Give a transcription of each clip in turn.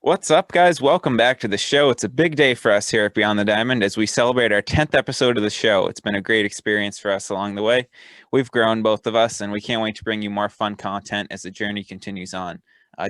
What's up, guys? Welcome back to the show. It's a big day for us here at Beyond the Diamond as we celebrate our 10th episode of the show. It's been a great experience for us along the way. We've grown, both of us, and we can't wait to bring you more fun content as the journey continues on.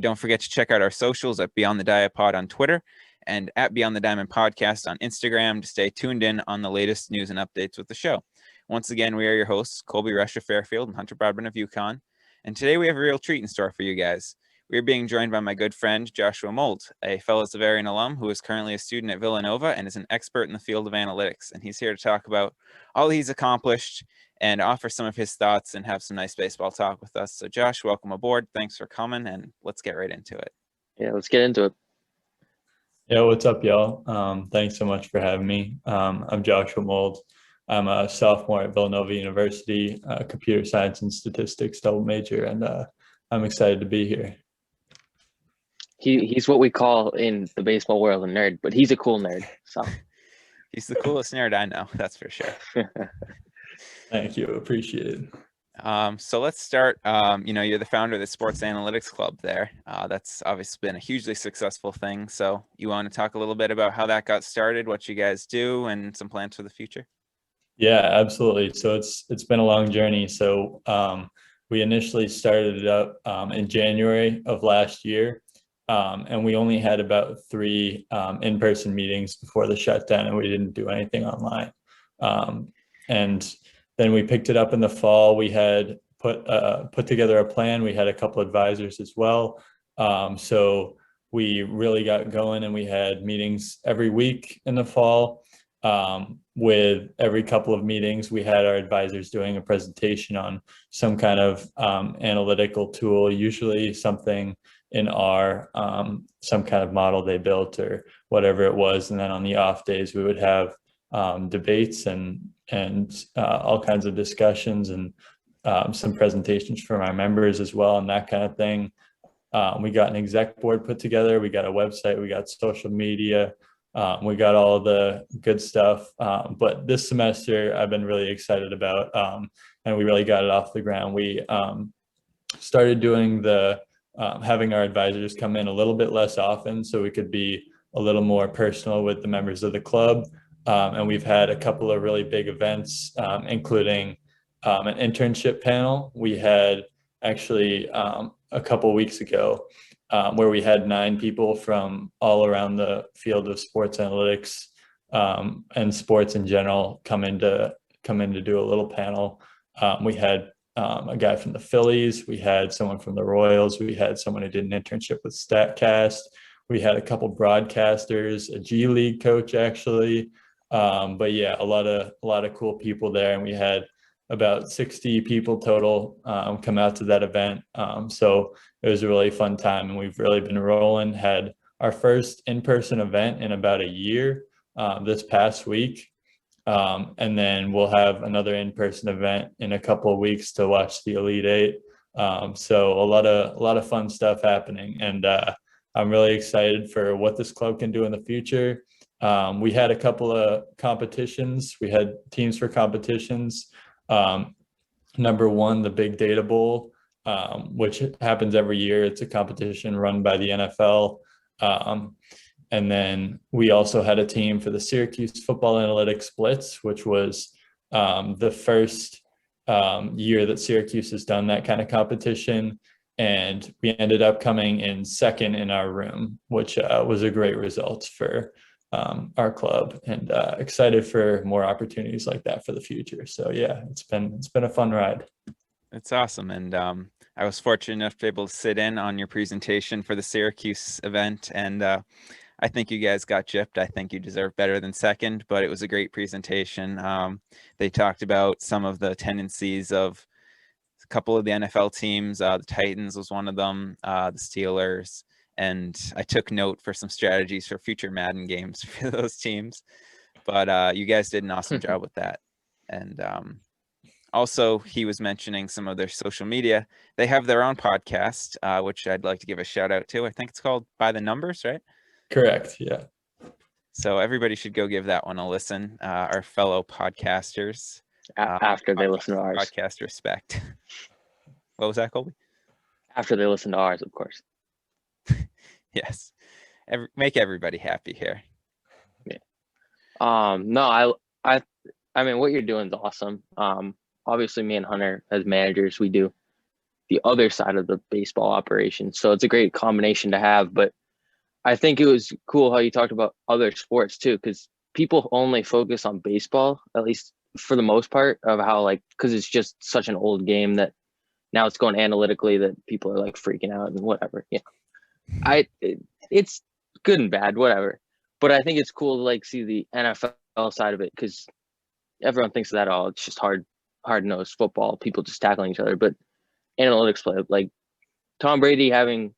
Don't forget to check out our socials at Beyond the Diapod on Twitter and at Beyond the Diamond Podcast on Instagram to stay tuned in on the latest news and updates with the show. Once again, we are your hosts, Colby Rush of Fairfield and Hunter Broadbent of Yukon. And today we have a real treat in store for you guys. We are being joined by my good friend, Joshua Mould, a fellow Xaverian alum who is currently a student at Villanova and is an expert in the field of analytics. And he's here to talk about all he's accomplished and offer some of his thoughts and have some nice baseball talk with us. So Josh, welcome aboard. Thanks for coming, and let's get right into it. Yeah, let's get into it. Yeah, what's up, y'all? Thanks so much for having me. I'm Joshua Mould. I'm a sophomore at Villanova University, computer science and statistics double major, and I'm excited to be here. He's what we call in the baseball world a nerd, but he's a cool nerd. So he's the coolest nerd I know, that's for sure. Thank you, appreciate it. So let's start. You're the founder of the Sports Analytics Club there. That's obviously been a hugely successful thing. So you want to talk a little bit about how that got started, what you guys do, and some plans for the future? Yeah, absolutely. So it's been a long journey. So we initially started it up in January of last year. And we only had about 3 in-person meetings before the shutdown, and we didn't do anything online. And then we picked it up in the fall. We had put together a plan. We had a couple advisors as well. So we really got going, and we had meetings every week in the fall. With every couple of meetings, we had our advisors doing a presentation on some kind of analytical tool, usually something in R, some kind of model they built or whatever it was. And then on the off days, we would have debates and all kinds of discussions and some presentations from our members as well, and that kind of thing. We got an exec board put together. We got a website. We got social media. We got all the good stuff. But this semester, I've been really excited about, and we really got it off the ground. We started doing having our advisors come in a little bit less often so we could be a little more personal with the members of the club. And we've had a couple of really big events, including an internship panel. We had actually a couple of weeks ago where we had 9 people from all around the field of sports analytics and sports in general come in to do a little panel. We had a guy from the Phillies, we had someone from the Royals, we had someone who did an internship with StatCast, we had a couple broadcasters, a G League coach actually, but yeah, a lot of cool people there, and we had about 60 people total come out to that event. So it was a really fun time, and we've really been rolling. Had our first in-person event in about a year this past week. And then we'll have another in-person event in a couple of weeks to watch the Elite Eight. So a lot of fun stuff happening, and I'm really excited for what this club can do in the future. We had a couple of competitions. We had teams for competitions. Number one, the Big Data Bowl, which happens every year. It's a competition run by the NFL. And then we also had a team for the Syracuse Football Analytics Blitz, which was the first year that Syracuse has done that kind of competition. And we ended up coming in second in our room, which was a great result for our club, and excited for more opportunities like that for the future. So yeah, it's been a fun ride. It's awesome. And I was fortunate enough to be able to sit in on your presentation for the Syracuse event, and I think you guys got gypped. I think you deserve better than second, but it was a great presentation. They talked about some of the tendencies of a couple of the NFL teams. The Titans was one of them, the Steelers, and I took note for some strategies for future Madden games for those teams. But you guys did an awesome job with that. And also, he was mentioning some of their social media. They have their own podcast, which I'd like to give a shout out to. I think it's called By the Numbers, right? Correct, yeah. So everybody should go give that one a listen. Our fellow podcasters. After they listen to ours. Podcast respect. What was that, Colby? After they listen to ours, of course. Yes. make everybody happy here. No, I mean, what you're doing is awesome. Obviously me and Hunter as managers, we do the other side of the baseball operation. So it's a great combination to have, but I think it was cool how you talked about other sports too, because people only focus on baseball, at least for the most part, of how like, because it's just such an old game that now it's going analytically that people are like freaking out and whatever. Yeah, it's good and bad, whatever. But I think it's cool to like see the NFL side of it, because everyone thinks of that, oh, it's just hard nosed football, people just tackling each other. But analytics play, like Tom Brady having,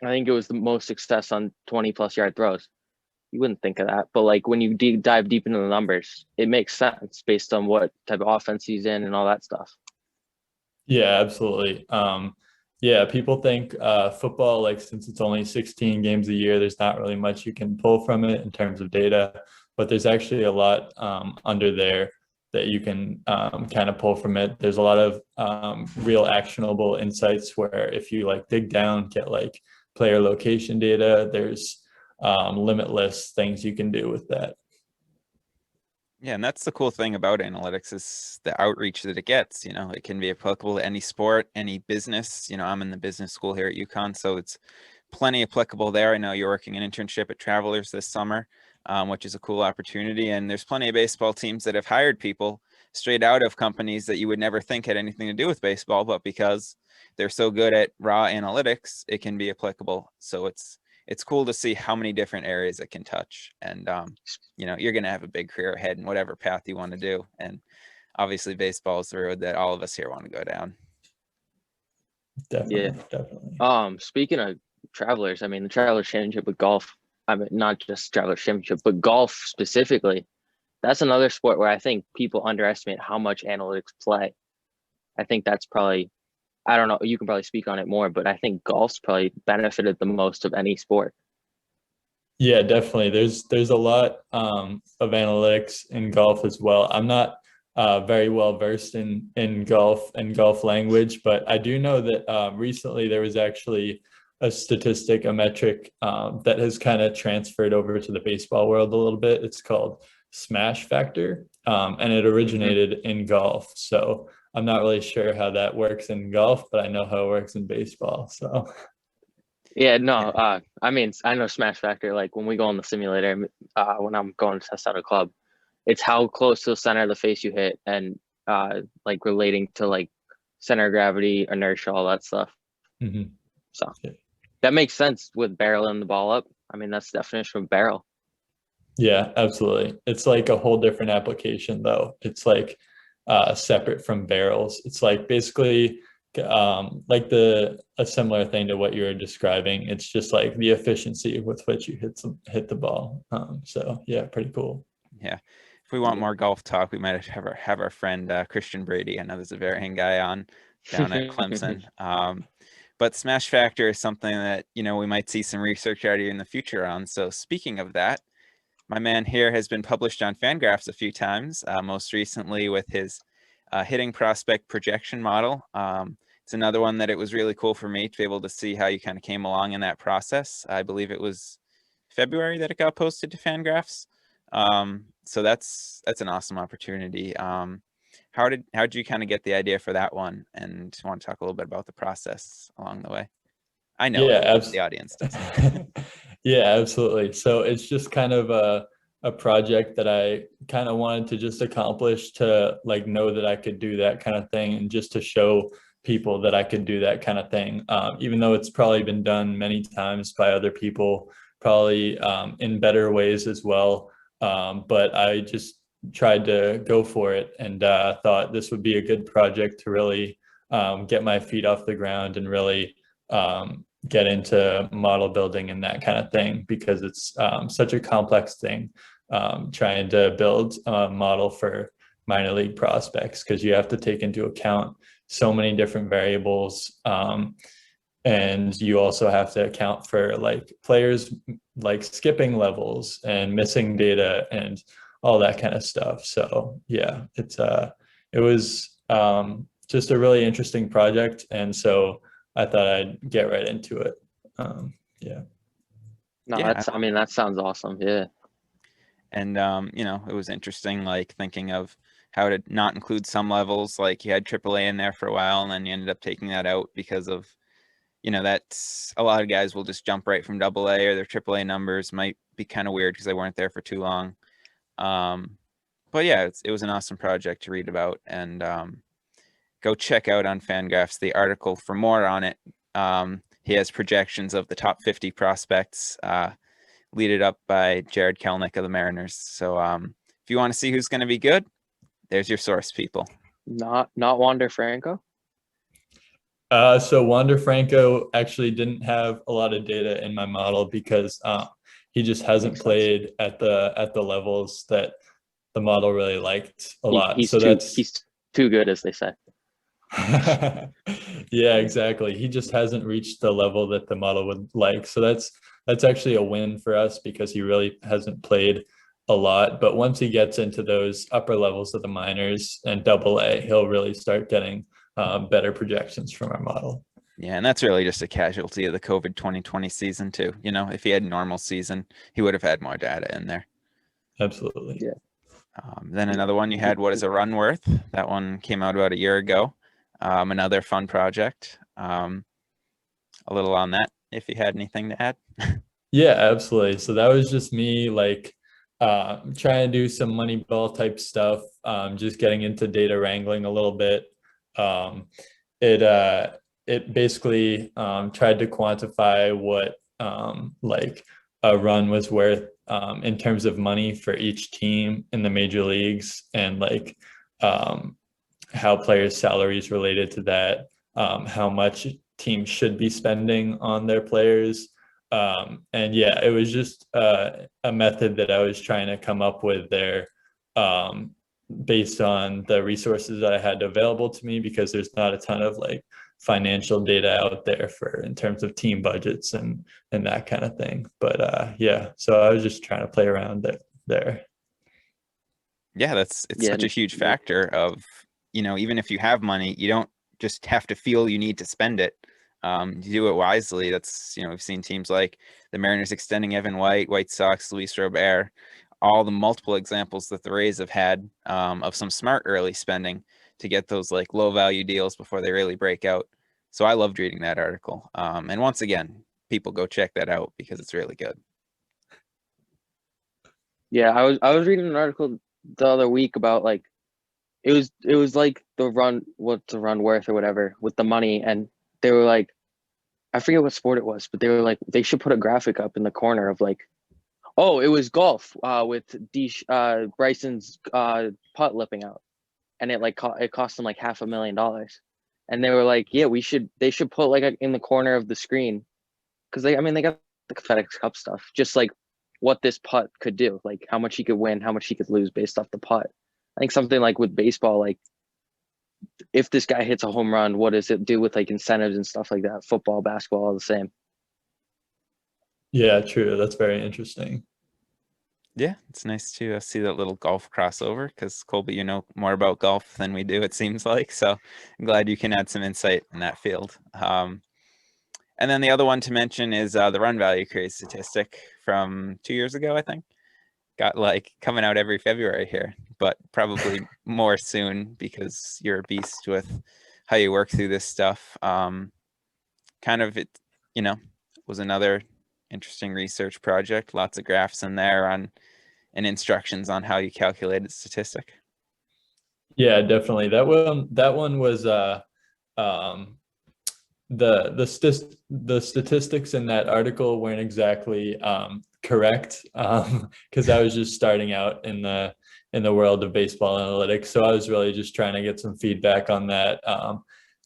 I think it was the most success on 20+ yard throws. You wouldn't think of that, but like when you dive deep into the numbers, it makes sense based on what type of offense he's in and all that stuff. Yeah, absolutely. Yeah, people think football, like since it's only 16 games a year, there's not really much you can pull from it in terms of data, but there's actually a lot under there that you can kind of pull from it. There's a lot of real actionable insights where if you like dig down, get like player location data, there's limitless things you can do with that. Yeah, and that's the cool thing about analytics is the outreach that it gets. It can be applicable to any sport, any business. I'm in the business school here at UConn, so it's plenty applicable there. I know you're working an internship at Travelers this summer, which is a cool opportunity. And there's plenty of baseball teams that have hired people straight out of companies that you would never think had anything to do with baseball, but because they're so good at raw analytics, it can be applicable. So it's cool to see how many different areas it can touch. And, you're going to have a big career ahead in whatever path you want to do. And obviously baseball is the road that all of us here want to go down. Definitely. Speaking of Travelers, I mean, the Travelers Championship with golf, I mean, not just Travelers Championship, but golf specifically, that's another sport where I think people underestimate how much analytics play. I think that's probably, I don't know, you can probably speak on it more, but I think golf's probably benefited the most of any sport. Yeah, definitely. There's a lot of analytics in golf as well. I'm not very well versed in golf and golf language, but I do know that recently there was actually a statistic, a metric that has kind of transferred over to the baseball world a little bit. It's called smash factor, and it originated in golf. So I'm not really sure how that works in golf, but I know how it works in baseball. So. Yeah, no, I mean, I know smash factor, like when we go on the simulator, when I'm going to test out a club, it's how close to the center of the face you hit and like relating to like center of gravity, inertia, all that stuff. Mm-hmm. So that makes sense with barreling the ball up. I mean, that's the definition of barrel. Yeah, absolutely. It's like a whole different application though. It's like separate from barrels. It's like basically like a similar thing to what you were describing. It's just like the efficiency with which you hit the ball. So yeah, pretty cool. Yeah. If we want more golf talk, we might have our friend Christian Brady. I know there's a varying guy on down at Clemson. But smash factor is something that, we might see some research out here in the future on. So speaking of that, my man here has been published on Fangraphs a few times, most recently with his hitting prospect projection model. It's another one that it was really cool for me to be able to see how you kind of came along in that process. I believe it was February that it got posted to Fangraphs. So that's an awesome opportunity. How did you kind of get the idea for that one? And want to talk a little bit about the process along the way? I know the audience does. Yeah, absolutely. So it's just kind of a project that I kind of wanted to just accomplish, to like know that I could do that kind of thing, and just to show people that I could do that kind of thing, even though it's probably been done many times by other people, probably in better ways as well. But I just tried to go for it, and thought this would be a good project to really get my feet off the ground and really get into model building and that kind of thing, because it's such a complex thing, trying to build a model for minor league prospects, because you have to take into account so many different variables, and you also have to account for like players like skipping levels and missing data and all that kind of stuff. So yeah, it was just a really interesting project, and so I thought I'd get right into it. Yeah. No, Yeah. I mean, that sounds awesome. Yeah. And you know, it was interesting, like thinking of how to not include some levels. Like you had AAA in there for a while, and then you ended up taking that out because of, you know, that's a lot of guys will just jump right from AA, or their AAA numbers might be kind of weird because they weren't there for too long. But yeah, it was an awesome project to read about, and go check out on Fangraphs the article for more on it. He has projections of the top 50 prospects, leaded up by Jared Kelnick of the Mariners. So if you want to see who's going to be good, there's your source, people. Not Wander Franco. So Wander Franco actually didn't have a lot of data in my model because he just hasn't played at the levels that the model really liked a lot. He's too good, as they say. Yeah, exactly. He just hasn't reached the level that the model would like. So that's actually a win for us because he really hasn't played a lot. But once he gets into those upper levels of the minors and AA, he'll really start getting better projections from our model. Yeah, and that's really just a casualty of the COVID 2020 season too. You know, if he had a normal season, he would have had more data in there. Absolutely. Yeah. Then another one you had, what is a run worth? That one came out about a year ago. Another fun project. A little on that, if you had anything to add. Yeah, absolutely. So that was just me like trying to do some Moneyball type stuff, just getting into data wrangling a little bit. It basically tried to quantify what like a run was worth in terms of money for each team in the major leagues, and like how players' salaries related to that, how much teams should be spending on their players. And yeah, it was just a method that I was trying to come up with there, based on the resources that I had available to me, because there's not a ton of like financial data out there for in terms of team budgets and that kind of thing. But yeah, so I was just trying to play around there. Yeah, it's such a huge factor of, you know, even if you have money, you don't just have to feel you need to spend it. You do it wisely. That's, you know, we've seen teams like the Mariners extending Evan White, White Sox, Luis Robert, all the multiple examples that the Rays have had of some smart early spending to get those like low value deals before they really break out. So I loved reading that article. And once again, people go check that out because it's really good. Yeah, I was reading an article the other week about like it was like the run, what's the run worth or whatever with the money, and they were like, I forget what sport it was, but they were like, they should put a graphic up in the corner of like, oh, it was golf with Bryson's putt lipping out, and it cost them like $500,000, and they were like, yeah, they should put like in the corner of the screen, because they got the FedEx Cup stuff, just like what this putt could do, like how much he could win, how much he could lose based off the putt. I think something like with baseball, like if this guy hits a home run, what does it do with like incentives and stuff like that? Football, basketball, all the same. Yeah, true. That's very interesting. Yeah, it's nice to see that little golf crossover, because Colby, you know more about golf than we do, it seems like. So I'm glad you can add some insight in that field. And then the other one to mention is the run value craze statistic from 2 years ago, I think. Got like coming out every February here, but probably more soon because you're a beast with how you work through this stuff. Kind of it, you know, was another interesting research project. Lots of graphs in there and instructions on how you calculated statistic. Yeah, definitely. That one was the statistics in that article weren't exactly correct, because I was just starting out in the world of baseball analytics. So I was really just trying to get some feedback on that.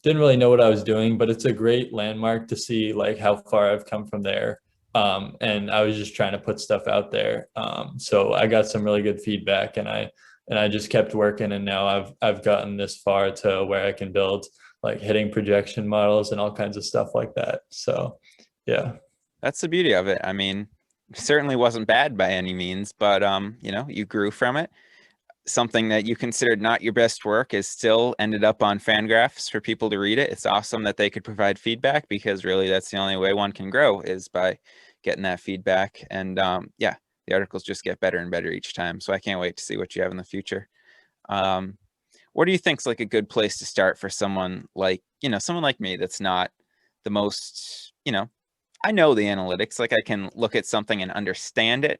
Didn't really know what I was doing, but it's a great landmark to see like how far I've come from there. And I was just trying to put stuff out there. So I got some really good feedback, and I just kept working, and now I've gotten this far to where I can build like hitting projection models and all kinds of stuff like that. So yeah, that's the beauty of it. I mean, certainly wasn't bad by any means, but you know, you grew from it. Something that you considered not your best work is still ended up on Fangraphs for people to read it. It's awesome that they could provide feedback, because really that's the only way one can grow, is by getting that feedback. And yeah, the articles just get better and better each time. So I can't wait to see what you have in the future. What do you think's like a good place to start for someone like, someone like me that's not the most, I know the analytics, like I can look at something and understand it,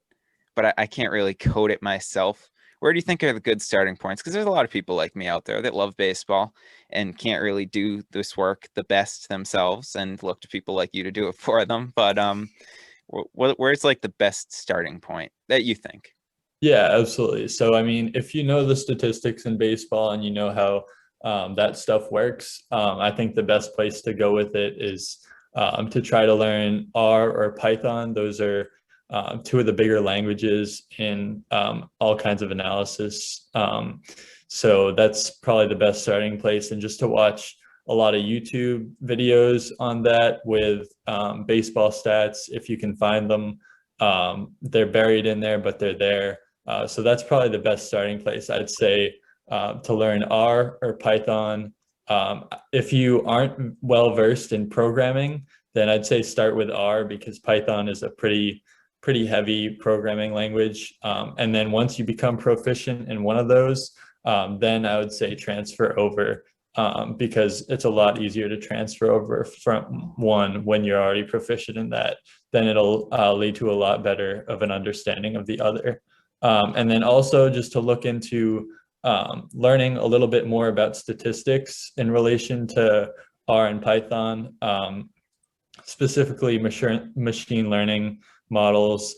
but I can't really code it myself. Where do you think are the good starting points? Because there's a lot of people like me out there that love baseball and can't really do this work the best themselves and look to people like you to do it for them. But where's like the best starting point that you think? Yeah, absolutely. So, I mean, if you know the statistics in baseball and you know how that stuff works, I think the best place to go with it is to try to learn R or Python. Those are two of the bigger languages in all kinds of analysis. So that's probably the best starting place, and just to watch a lot of YouTube videos on that with baseball stats, if you can find them. They're buried in there, but they're there. So that's probably the best starting place, I'd say, to learn R or Python. If you aren't well versed in programming, then I'd say start with R, because Python is a pretty heavy programming language. And then once you become proficient in one of those, then I would say transfer over, because it's a lot easier to transfer over from one when you're already proficient in that. Then it'll lead to a lot better of an understanding of the other. And then also just to look into learning a little bit more about statistics in relation to R and Python, specifically machine learning models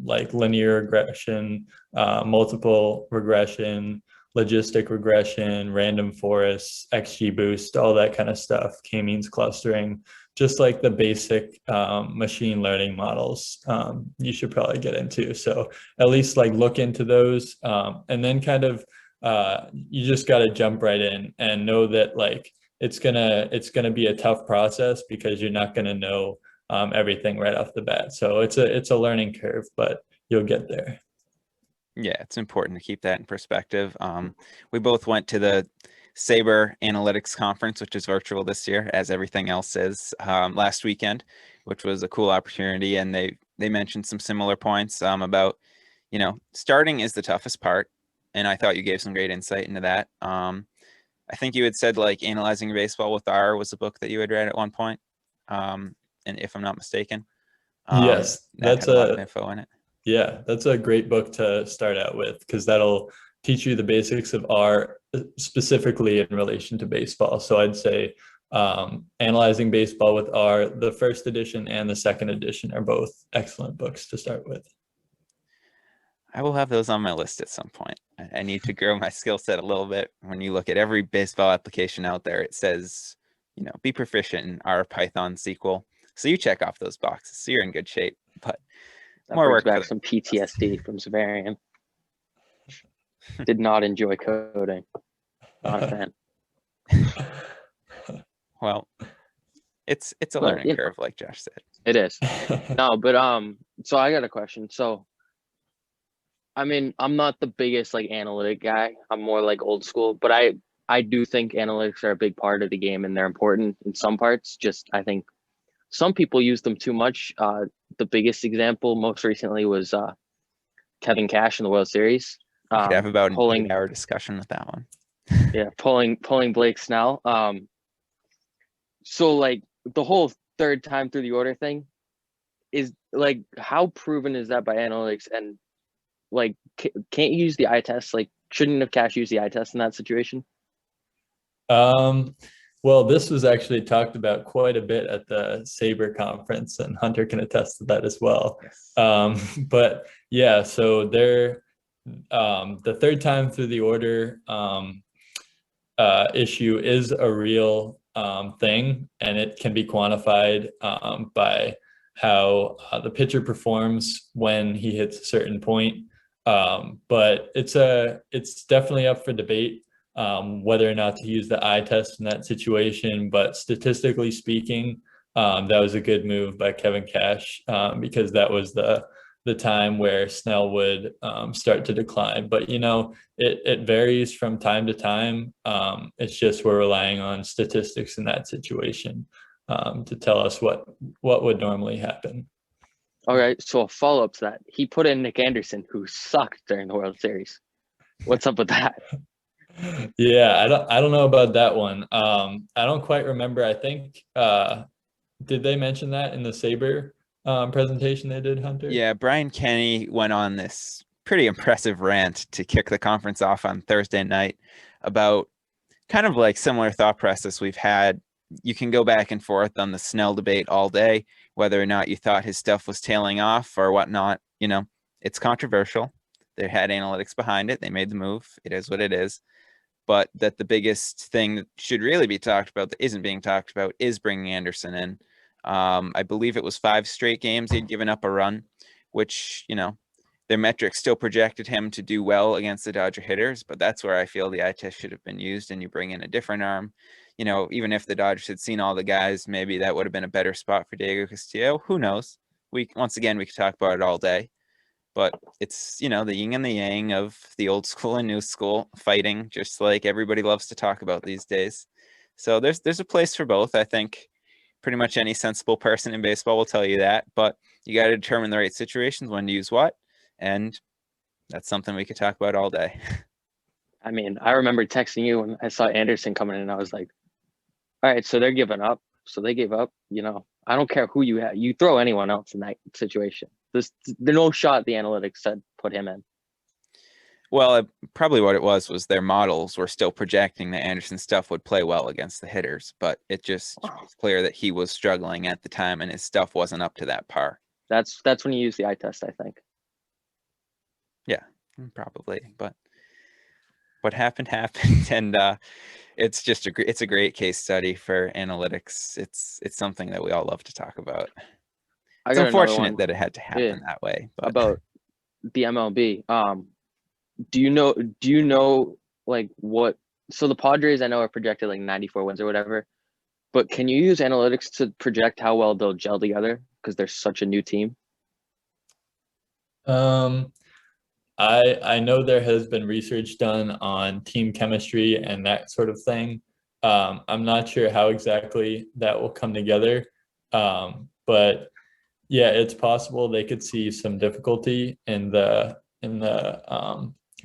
like linear regression, multiple regression, logistic regression, random forests, XGBoost, all that kind of stuff, k-means clustering, just like the basic machine learning models you should probably get into. So at least like look into those, and then kind of you just got to jump right in and know that like it's gonna be a tough process, because you're not gonna know everything right off the bat. So it's a learning curve, but you'll get there. Yeah, it's important to keep that in perspective. We both went to the Sabre Analytics Conference, which is virtual this year, as everything else is, last weekend, which was a cool opportunity. And they mentioned some similar points about, starting is the toughest part. And I thought you gave some great insight into that. I think you had said like Analyzing Baseball with R was a book that you had read at one point, and if I'm not mistaken. Yes, that had a lot of info in it. Yeah, that's a great book to start out with, because that'll teach you the basics of R, specifically in relation to baseball. So I'd say Analyzing Baseball with R, the first edition and the second edition, are both excellent books to start with. I will have those on my list at some point. I need to grow my skill set a little bit. When you look at every baseball application out there, it says, be proficient in R, Python, SQL. So you check off those boxes, so you're in good shape. But that more brings work back some PTSD from Zavarian. Did not enjoy coding. Not a fan. Well, it's a learning curve, like Josh said. It is. No, but so I got a question. So I mean, I'm not the biggest like analytic guy. I'm more like old school, but I do think analytics are a big part of the game, and they're important in some parts. Just I think some people use them too much. The biggest example most recently was Kevin Cash in the World Series. We could have about an 8-hour discussion with that one. Yeah, pulling Blake Snell. So like the whole third time through the order thing is like, how proven is that by analytics? And like, can't you use the eye test? Like, shouldn't have Cash used the eye test in that situation? Well, this was actually talked about quite a bit at the Sabre conference, and Hunter can attest to that as well. Yes. But yeah, so the third time through the order issue is a real thing, and it can be quantified by how the pitcher performs when he hits a certain point. But it's definitely up for debate whether or not to use the eye test in that situation. But statistically speaking, that was a good move by Kevin Cash, because that was the time where Snell would start to decline. But it varies from time to time. It's just we're relying on statistics in that situation to tell us what would normally happen. All right, so a follow-up to that. He put in Nick Anderson, who sucked during the World Series. What's up with that? Yeah, I don't know about that one. I don't quite remember. I think did they mention that in the Sabre presentation they did, Hunter? Yeah, Brian Kenny went on this pretty impressive rant to kick the conference off on Thursday night about kind of like similar thought process we've had. You can go back and forth on the Snell debate all day, whether or not you thought his stuff was tailing off or whatnot. You know, it's controversial. They had analytics behind it. They made the move. It is what it is. But that the biggest thing that should really be talked about that isn't being talked about is bringing Anderson in. I believe it was 5 straight games he'd given up a run, which, you know, their metrics still projected him to do well against the Dodger hitters, but that's where I feel the eye test should have been used, and you bring in a different arm. You know, even if the Dodgers had seen all the guys, maybe that would have been a better spot for Diego Castillo. Who knows? Once again, we could talk about it all day, but it's, you know, the yin and the yang of the old school and new school fighting, just like everybody loves to talk about these days. So there's a place for both. I think pretty much any sensible person in baseball will tell you that, but you got to determine the right situations, when to use what. And that's something we could talk about all day. I mean, I remember texting you when I saw Anderson coming in, and I was like, all right, so they're giving up. So they gave up. You know, I don't care who you have. You throw anyone else in that situation. There's no shot the analytics said put him in. Well, probably what it was their models were still projecting that Anderson stuff would play well against the hitters, but it just was clear that he was struggling at the time and his stuff wasn't up to that par. That's when you use the eye test, I think. Yeah, probably. But what happened, and it's just it's a great case study for analytics. It's something that we all love to talk about. It's unfortunate that it had to happen that way. But about the MLB, do you know like what? So the Padres, I know, are projected like 94 wins or whatever. But can you use analytics to project how well they'll gel together because they're such a new team? I know there has been research done on team chemistry and that sort of thing. I'm not sure how exactly that will come together, but yeah, it's possible they could see some difficulty in the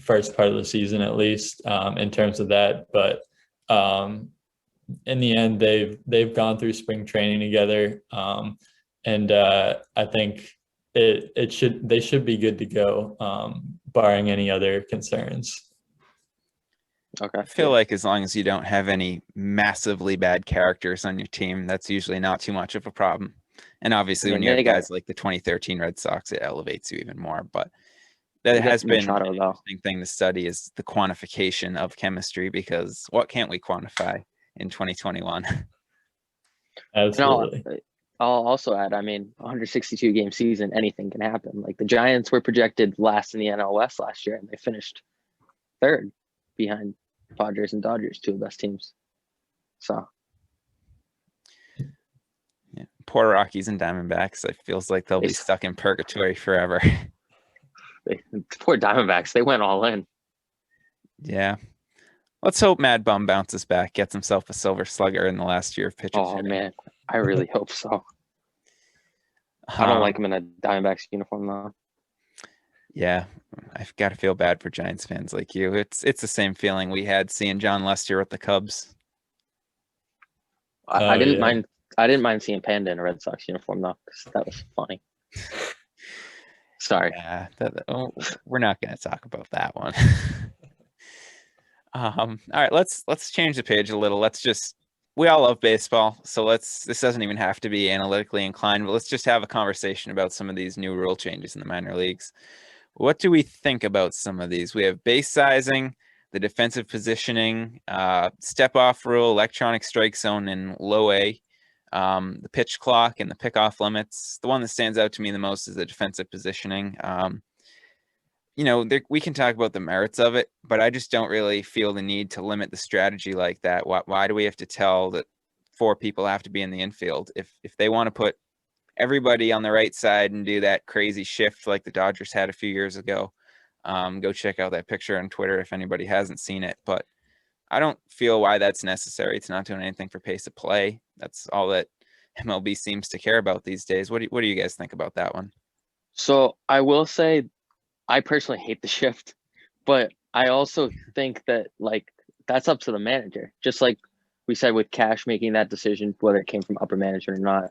first part of the season, at least, in terms of that. But in the end, they've gone through spring training together, and I think they should be good to go, barring any other concerns. Okay. I feel like as long as you don't have any massively bad characters on your team, that's usually not too much of a problem. And obviously, when you have guys like the 2013 Red Sox, it elevates you even more. But that has been an interesting thing to study, is the quantification of chemistry, because what can't we quantify in 2021? Absolutely. I'll also add, I mean, 162 game season, anything can happen. Like the Giants were projected last in the NL West last year, and they finished third behind Padres and Dodgers, 2 of the best teams. So, yeah, poor Rockies and Diamondbacks. It feels like they'll be stuck in purgatory forever. Poor Diamondbacks, they went all in. Yeah. Let's hope Mad Bum bounces back, gets himself a silver slugger in the last year of pitchers. Oh, man. I really hope so. I don't like him in a Diamondbacks uniform, though. Yeah, I've got to feel bad for Giants fans like you. It's the same feeling we had seeing John Lester with the Cubs. I didn't mind. I didn't mind seeing Panda in a Red Sox uniform, though, because that was funny. Sorry. Yeah, we're not going to talk about that one. All right, let's change the page a little. We all love baseball, so this doesn't even have to be analytically inclined, but let's just have a conversation about some of these new rule changes in the minor leagues. What do we think about some of these? We have base sizing, the defensive positioning, step-off rule, electronic strike zone in low A, the pitch clock, and the pickoff limits. The one that stands out to me the most is the defensive positioning. You know, we can talk about the merits of it, but I just don't really feel the need to limit the strategy like that. Why do we have to tell that 4 people have to be in the infield? If they want to put everybody on the right side and do that crazy shift like the Dodgers had a few years ago, go check out that picture on Twitter if anybody hasn't seen it. But I don't feel why that's necessary. It's not doing anything for pace of play. That's all that MLB seems to care about these days. What do you guys think about that one? So I will say I personally hate the shift, but I also think that like that's up to the manager. Just like we said with Cash making that decision, whether it came from upper management or not,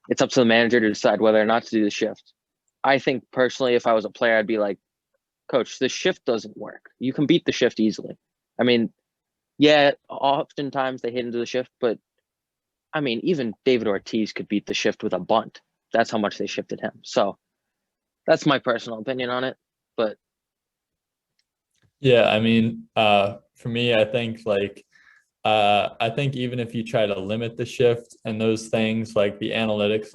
it's up to the manager to decide whether or not to do the shift. I think personally, if I was a player, I'd be like, Coach, the shift doesn't work. You can beat the shift easily. I mean, yeah, oftentimes they hit into the shift, but I mean, even David Ortiz could beat the shift with a bunt. That's how much they shifted him. So that's my personal opinion on it. But Yeah, I mean, for me, I think even if you try to limit the shift and those things, like the analytics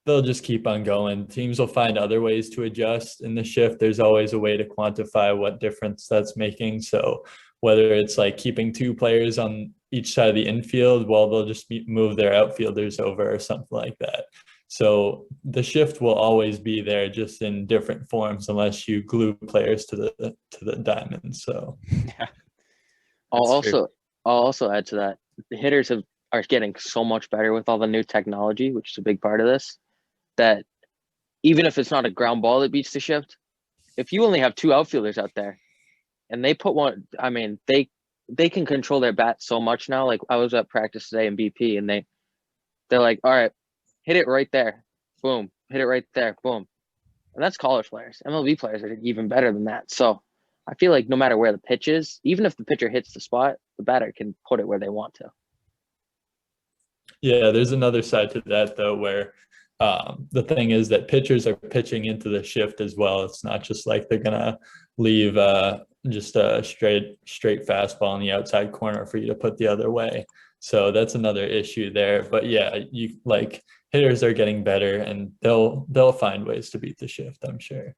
they'll just keep on going. Teams will find other ways to adjust in the shift. There's always a way to quantify what difference that's making. So whether it's like keeping two players on each side of the infield, well, they'll just move their outfielders over or something like that. So the shift will always be there, just in different forms, unless you glue players to the diamond. So Yeah, I'll that's true. also I'll also add to that. The hitters are getting so much better with all the new technology, which is a big part of this, that even if it's not a ground ball that beats the shift, if you only have two outfielders out there and they put one, I mean, they can control their bat so much now. Like I was at practice today in BP and they're like, all right, hit it right there. Boom. Hit it right there. Boom. And that's college players. MLB players are even better than that. So I feel like no matter where the pitch is, even if the pitcher hits the spot, the batter can put it where they want to. yeah, there's another side to that though, where the thing is that pitchers are pitching into the shift as well. It's not just like they're gonna leave just a straight fastball in the outside corner for you to put the other way. So that's another issue there. But yeah, you like hitters are getting better and they'll find ways to beat the shift, I'm sure.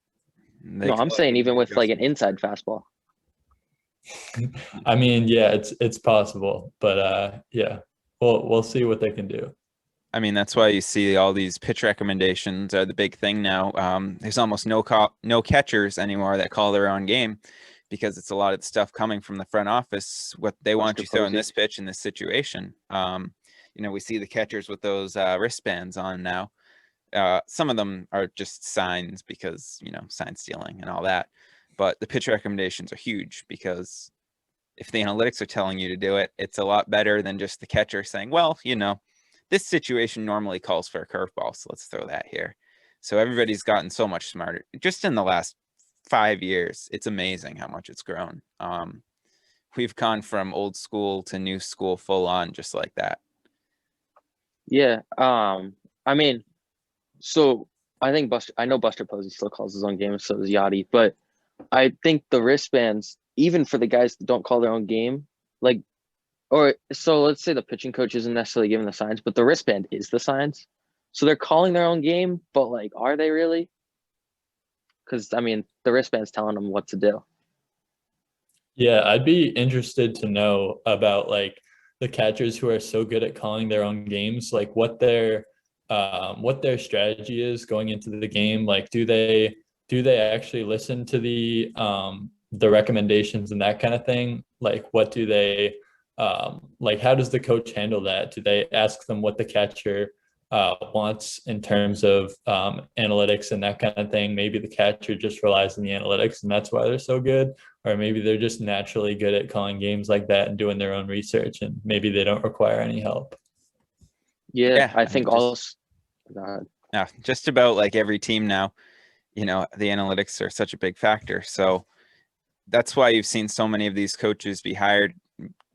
They No, I'm call it saying even with like an adjustments. inside fastball. I mean, yeah, it's possible, but yeah, we'll see what they can do. I mean, that's why you see all these pitch recommendations are the big thing now. There's almost no catchers anymore that call their own game because it's a lot of the stuff coming from the front office. What they want Buster you throwing Posey. this pitch in this situation. We see the catchers with those wristbands on now. Some of them are just signs because sign stealing and all that. But the pitch recommendations are huge because if the analytics are telling you to do it, it's a lot better than just the catcher saying, well, this situation normally calls for a curveball, so let's throw that here. So everybody's gotten so much smarter just in the last 5 years. It's amazing how much it's grown. We've gone from old school to new school full on just like that. Yeah. I mean, so I know Buster Posey still calls his own game, so does Yachty, but I think the wristbands, even for the guys that don't call their own game, like, or so let's say the pitching coach isn't necessarily giving the signs, but the wristband is the signs. So they're calling their own game, but like, are they really? Because I mean, the wristband's telling them what to do. Yeah, I'd be interested to know about like the catchers who are so good at calling their own games, like what their strategy is going into the game. Like, do they actually listen to the recommendations and that kind of thing? Like, what do they like? How does the coach handle that? Do they ask them what the catcher wants in terms of analytics and that kind of thing? Maybe the catcher just relies on the analytics and that's why they're so good, or maybe they're just naturally good at calling games like that and doing their own research and maybe they don't require any help. Yeah, Yeah, I I mean, think also. just about like every team now, the analytics are such a big factor. So that's why you've seen so many of these coaches be hired.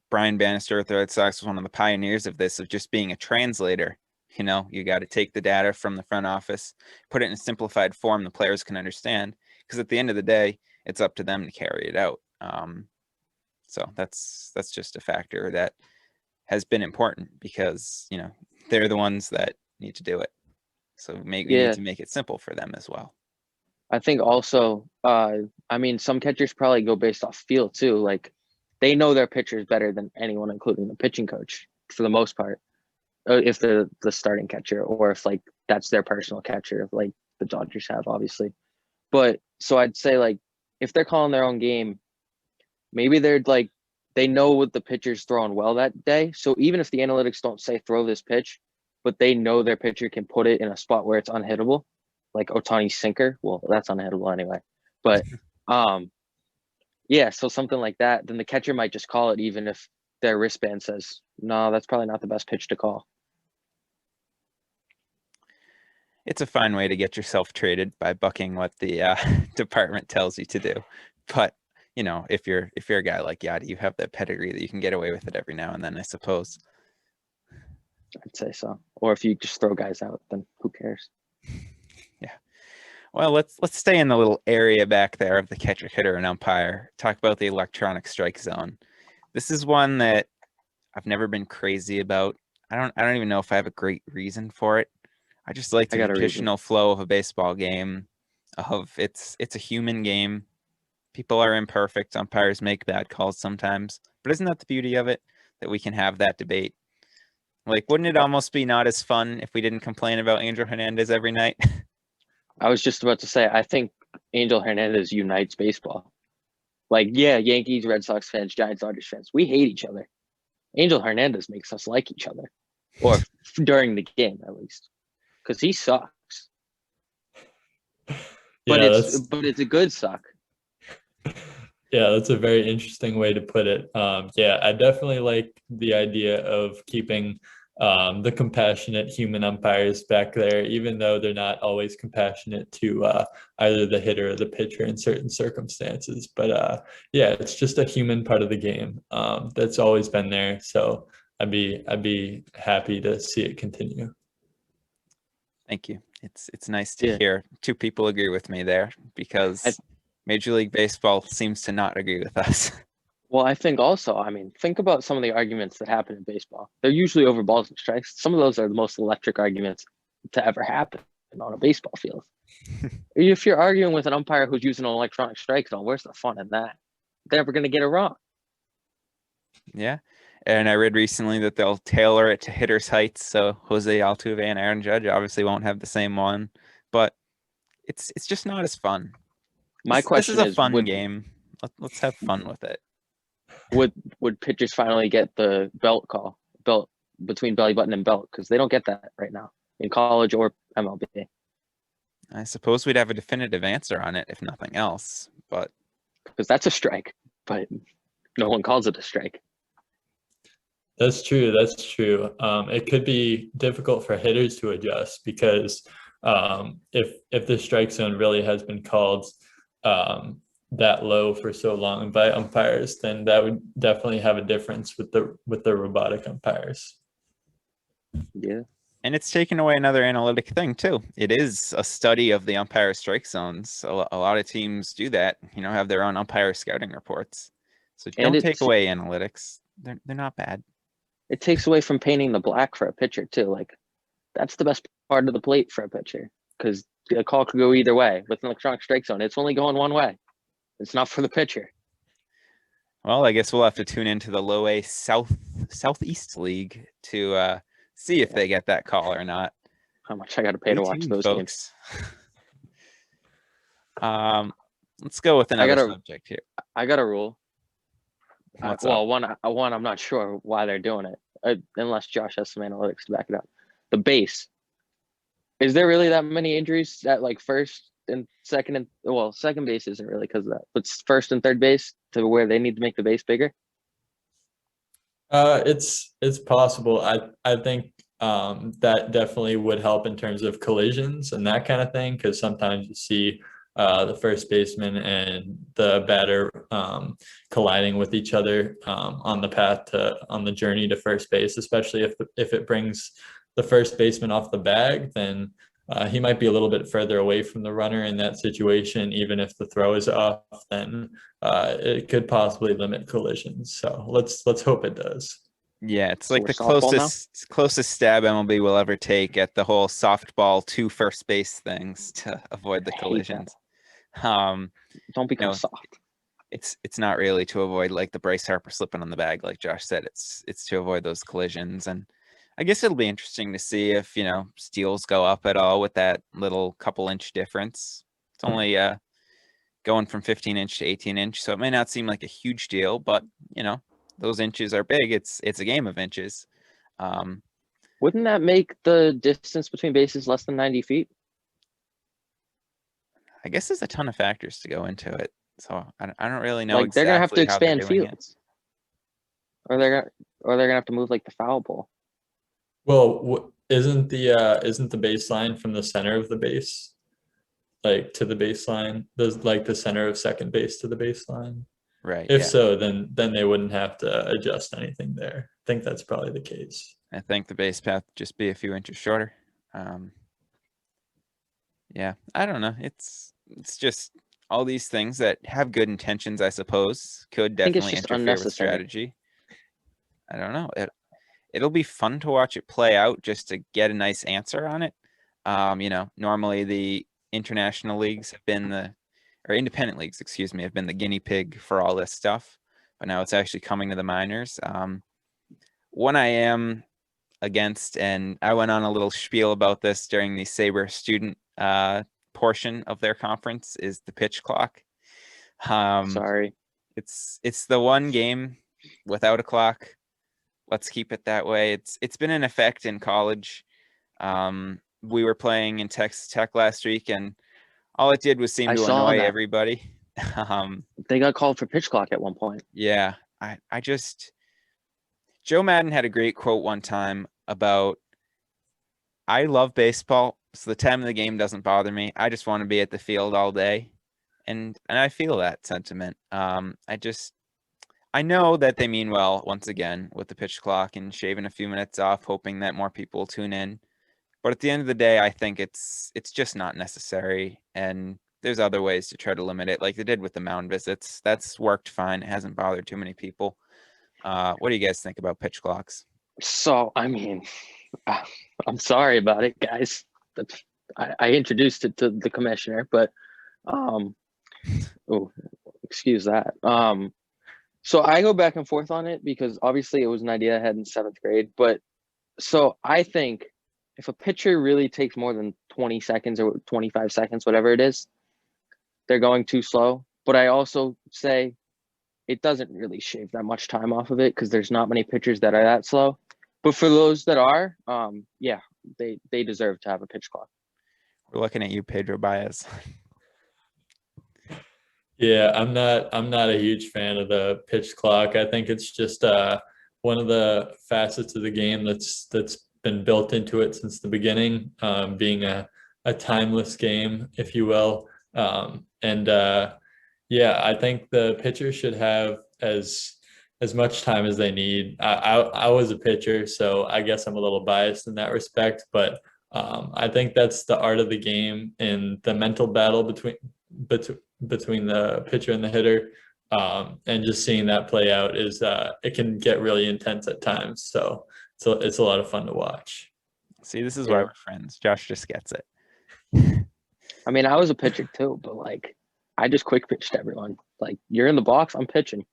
Brian Bannister with the Red Sox was one of the pioneers of this, of just being a translator. You got to take the data from the front office, put it in a simplified form the players can understand, because at the end of the day, it's up to them to carry it out. So that's just a factor that has been important because, they're the ones that need to do it. So we need Yeah, to make it simple for them as well. I think also, I mean, some catchers probably go based off feel too. Like they know their pitchers better than anyone, including the pitching coach for the most part. If they're the starting catcher or if like that's their personal catcher, like the Dodgers have, obviously. But so I'd say like if they're calling their own game, maybe they're like they know what the pitcher's throwing well that day. So even if the analytics don't say throw this pitch, but they know their pitcher can put it in a spot where it's unhittable, like Otani sinker. Well, that's unhittable anyway. But yeah, so something like that, then the catcher might just call it even if their wristband says, no, that's probably not the best pitch to call. It's a fine way to get yourself traded by bucking what the department tells you to do. But, you know, if you're a guy like Yadi, you have that pedigree that you can get away with it every now and then, I suppose. I'd say so. Or if you just throw guys out, then who cares? Yeah. Well, let's stay in the little area back there of the catcher, hitter, and umpire. Talk about the electronic strike zone. This is one that I've never been crazy about. I don't even know if I have a great reason for it. I just like the traditional flow of a baseball game. It's a human game. People are imperfect. Umpires make bad calls sometimes. But isn't that the beauty of it? That we can have that debate. Like, wouldn't it almost be not as fun if we didn't complain about Angel Hernandez every night? I was just about to say, I think Angel Hernandez unites baseball. Like, yeah, Yankees, Red Sox fans, Giants, Dodgers fans, we hate each other. Angel Hernandez makes us like each other. Or during the game, at least. Because he sucks. But Yeah, it's a good suck. Yeah, that's a very interesting way to put it. Yeah, I definitely like the idea of keeping the compassionate human umpires back there, even though they're not always compassionate to either the hitter or the pitcher in certain circumstances. But yeah, it's just a human part of the game that's always been there. So I'd be happy to see it continue. Thank you. It's nice to hear two people agree with me there, because Major League Baseball seems to not agree with us. Well, I think also, I mean, think about some of the arguments that happen in baseball. They're usually over balls and strikes. Some of those are the most electric arguments to ever happen on a baseball field. If you're arguing with an umpire who's using an electronic strike zone, where's the fun in that? They're never going to get it wrong. Yeah. And I read recently that they'll tailor it to hitters' heights. So Jose Altuve and Aaron Judge obviously won't have the same one, but it's just not as fun. My question is a fun game. Let's have fun with it. Would pitchers finally get the belt between belly button and belt? Because they don't get that right now in college or MLB. I suppose we'd have a definitive answer on it, if nothing else, but because that's a strike, but no one calls it a strike. That's true. That's true. It could be difficult for hitters to adjust because if the strike zone really has been called that low for so long by umpires, then that would definitely have a difference with the robotic umpires. Yeah. And it's taken away another analytic thing too. It is a study of the umpire strike zones. A lot of teams do that, have their own umpire scouting reports. So don't take away analytics. They're not bad. It takes away from painting the black for a pitcher too. Like, that's the best part of the plate for a pitcher, because the call could go either way. With an electronic strike zone, it's only going one way. It's not for the pitcher. Well, I guess we'll have to tune into the low A Southeast League to see if they get that call or not. How much I got to pay to watch those games? Let's go with another subject here. I got a rule. Well, one, I'm not sure why they're doing it, unless Josh has some analytics to back it up. The base. Is there really that many injuries at like first and second second base isn't really because of that, but first and third base to where they need to make the base bigger? It's possible. I think that definitely would help in terms of collisions and that kind of thing, because sometimes you see the first baseman and the batter colliding with each other on the journey to first base, especially if it brings the first baseman off the bag, then he might be a little bit further away from the runner in that situation. Even if the throw is off, then it could possibly limit collisions. So let's hope it does. Yeah, it's like the closest stab MLB will ever take at the whole softball to first base things to avoid the collisions. Don't become soft. It's not really to avoid like the Bryce Harper slipping on the bag, like Josh said. It's to avoid those collisions. And I guess it'll be interesting to see if steals go up at all with that little couple inch difference. It's only going from 15-inch to 18-inch, so it may not seem like a huge deal, but those inches are big. It's a game of inches. Wouldn't that make the distance between bases less than 90 feet? I guess there's a ton of factors to go into it. So I don't really know Like they're gonna have to exactly how they're expand doing it. fields, or they're gonna have to move like the foul ball. Well, isn't the baseline from the center of the base, like to the baseline? There's like the center of second base to the baseline. Right. If Yeah. so, then they wouldn't have to adjust anything there. I think that's probably the case. I think the base path just be a few inches shorter. Yeah, I don't know. It's just all these things that have good intentions, I suppose, could I think it's definitely just interfere with unnecessary. strategy. I don't know. It'll be fun to watch it play out just to get a nice answer on it. Normally the international leagues have been or independent leagues, excuse me, have been the guinea pig for all this stuff, but now it's actually coming to the minors. One I am against, and I went on a little spiel about this during the Sabre student portion of their conference, is the pitch clock. Sorry. It's the one game without a clock. Let's keep it that way. It's been in effect in college. We were playing in Texas Tech last week, and all it did was seem I to saw annoy that. everybody. They got called for pitch clock at one point. Yeah, I just Joe Madden had a great quote one time about, I love baseball, so the time of the game doesn't bother me. I just want to be at the field all day. And I feel that sentiment. I know that they mean well, once again, with the pitch clock and shaving a few minutes off, hoping that more people will tune in. But at the end of the day, I think it's just not necessary. And there's other ways to try to limit it, like they did with the mound visits. That's worked fine. It hasn't bothered too many people. What do you guys think about pitch clocks? So, I mean, I'm sorry about it, guys. I introduced it to the commissioner, but excuse that. So I go back and forth on it because obviously it was an idea I had in 7th grade. But so I think if a pitcher really takes more than 20 seconds or 25 seconds, whatever it is, they're going too slow. But I also say it doesn't really shave that much time off of it because there's not many pitchers that are that slow. But for those that are, yeah, they deserve to have a pitch clock. We're looking at you, Pedro Baez. Yeah, I'm not a huge fan of the pitch clock. I think it's just one of the facets of the game that's been built into it since the beginning, being a timeless game, if you will. Yeah, I think the pitcher should have as much time as they need. I was a pitcher, so I guess I'm a little biased in that respect, but I think that's the art of the game, and the mental battle between the pitcher and the hitter, and just seeing that play out is it can get really intense at times. So it's a lot of fun to watch. See, this is why we're friends. Josh just gets it. I mean, I was a pitcher too, but like I just quick pitched everyone. Like, you're in the box, I'm pitching.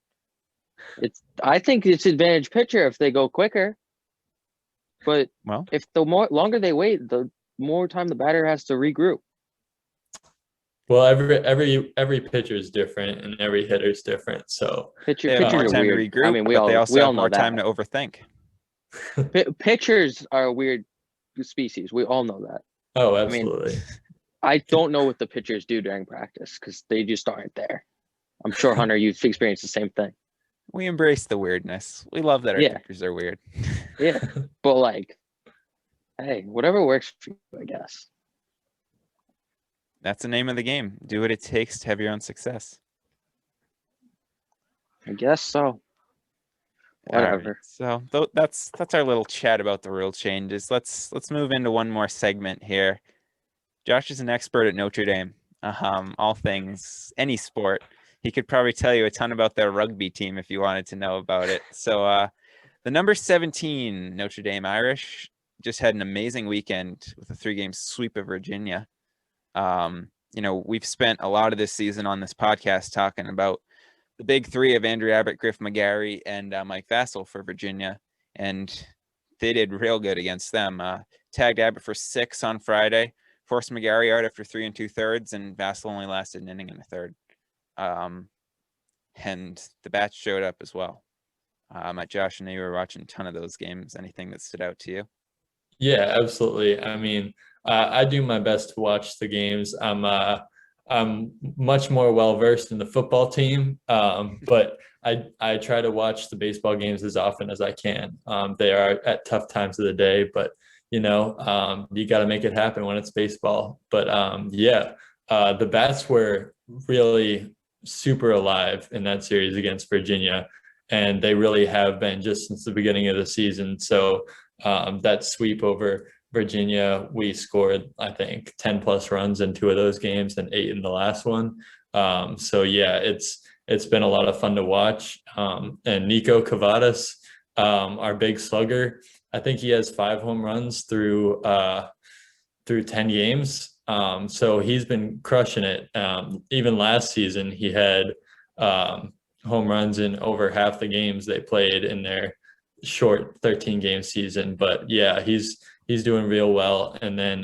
I think it's advantage pitcher if they go quicker. But if the longer they wait, the more time the batter has to regroup. Well, every pitcher is different and every hitter is different. So pitchers are weird. To regroup, I mean, they also have know more that. time to overthink. Pitchers are a weird species. We all know that. Oh, absolutely. I mean, I don't know what the pitchers do during practice because they just aren't there. I'm sure, Hunter, you've experienced the same thing. We embrace the weirdness. We love that our pitchers are weird. Yeah, but like, hey, whatever works for you, I guess. That's the name of the game. Do what it takes to have your own success. I guess so. Whatever. Right. So that's our little chat about the rule changes. Let's move into one more segment here. Josh is an expert at Notre Dame. All things, any sport. He could probably tell you a ton about their rugby team if you wanted to know about it. So the number 17 Notre Dame Irish just had an amazing weekend with a 3-game sweep of Virginia. We've spent a lot of this season on this podcast talking about the big three of Andrew Abbott, Griff McGarry, and Mike Vassell for Virginia. And they did real good against them. Tagged Abbott for 6 on Friday, forced McGarry out after 3 2/3, and Vassell only lasted an inning and a third. And the bats showed up as well. Josh, I know you were watching a ton of those games. Anything that stood out to you? Yeah, absolutely. I mean, I do my best to watch the games. I'm I'm much more well versed in the football team, but I try to watch the baseball games as often as I can. They are at tough times of the day, but you got to make it happen when it's baseball. But the bats were really super alive in that series against Virginia, and they really have been just since the beginning of the season. So that sweep over Virginia, we scored, I think, 10 plus runs in 2 of those games and 8 in the last one. It's been a lot of fun to watch. And Nico Cavadas, our big slugger, I think he has 5 home runs through 10 games. So he's been crushing it. Even last season, he had home runs in over half the games they played in their short 13 game season. But yeah, he's doing real well. And then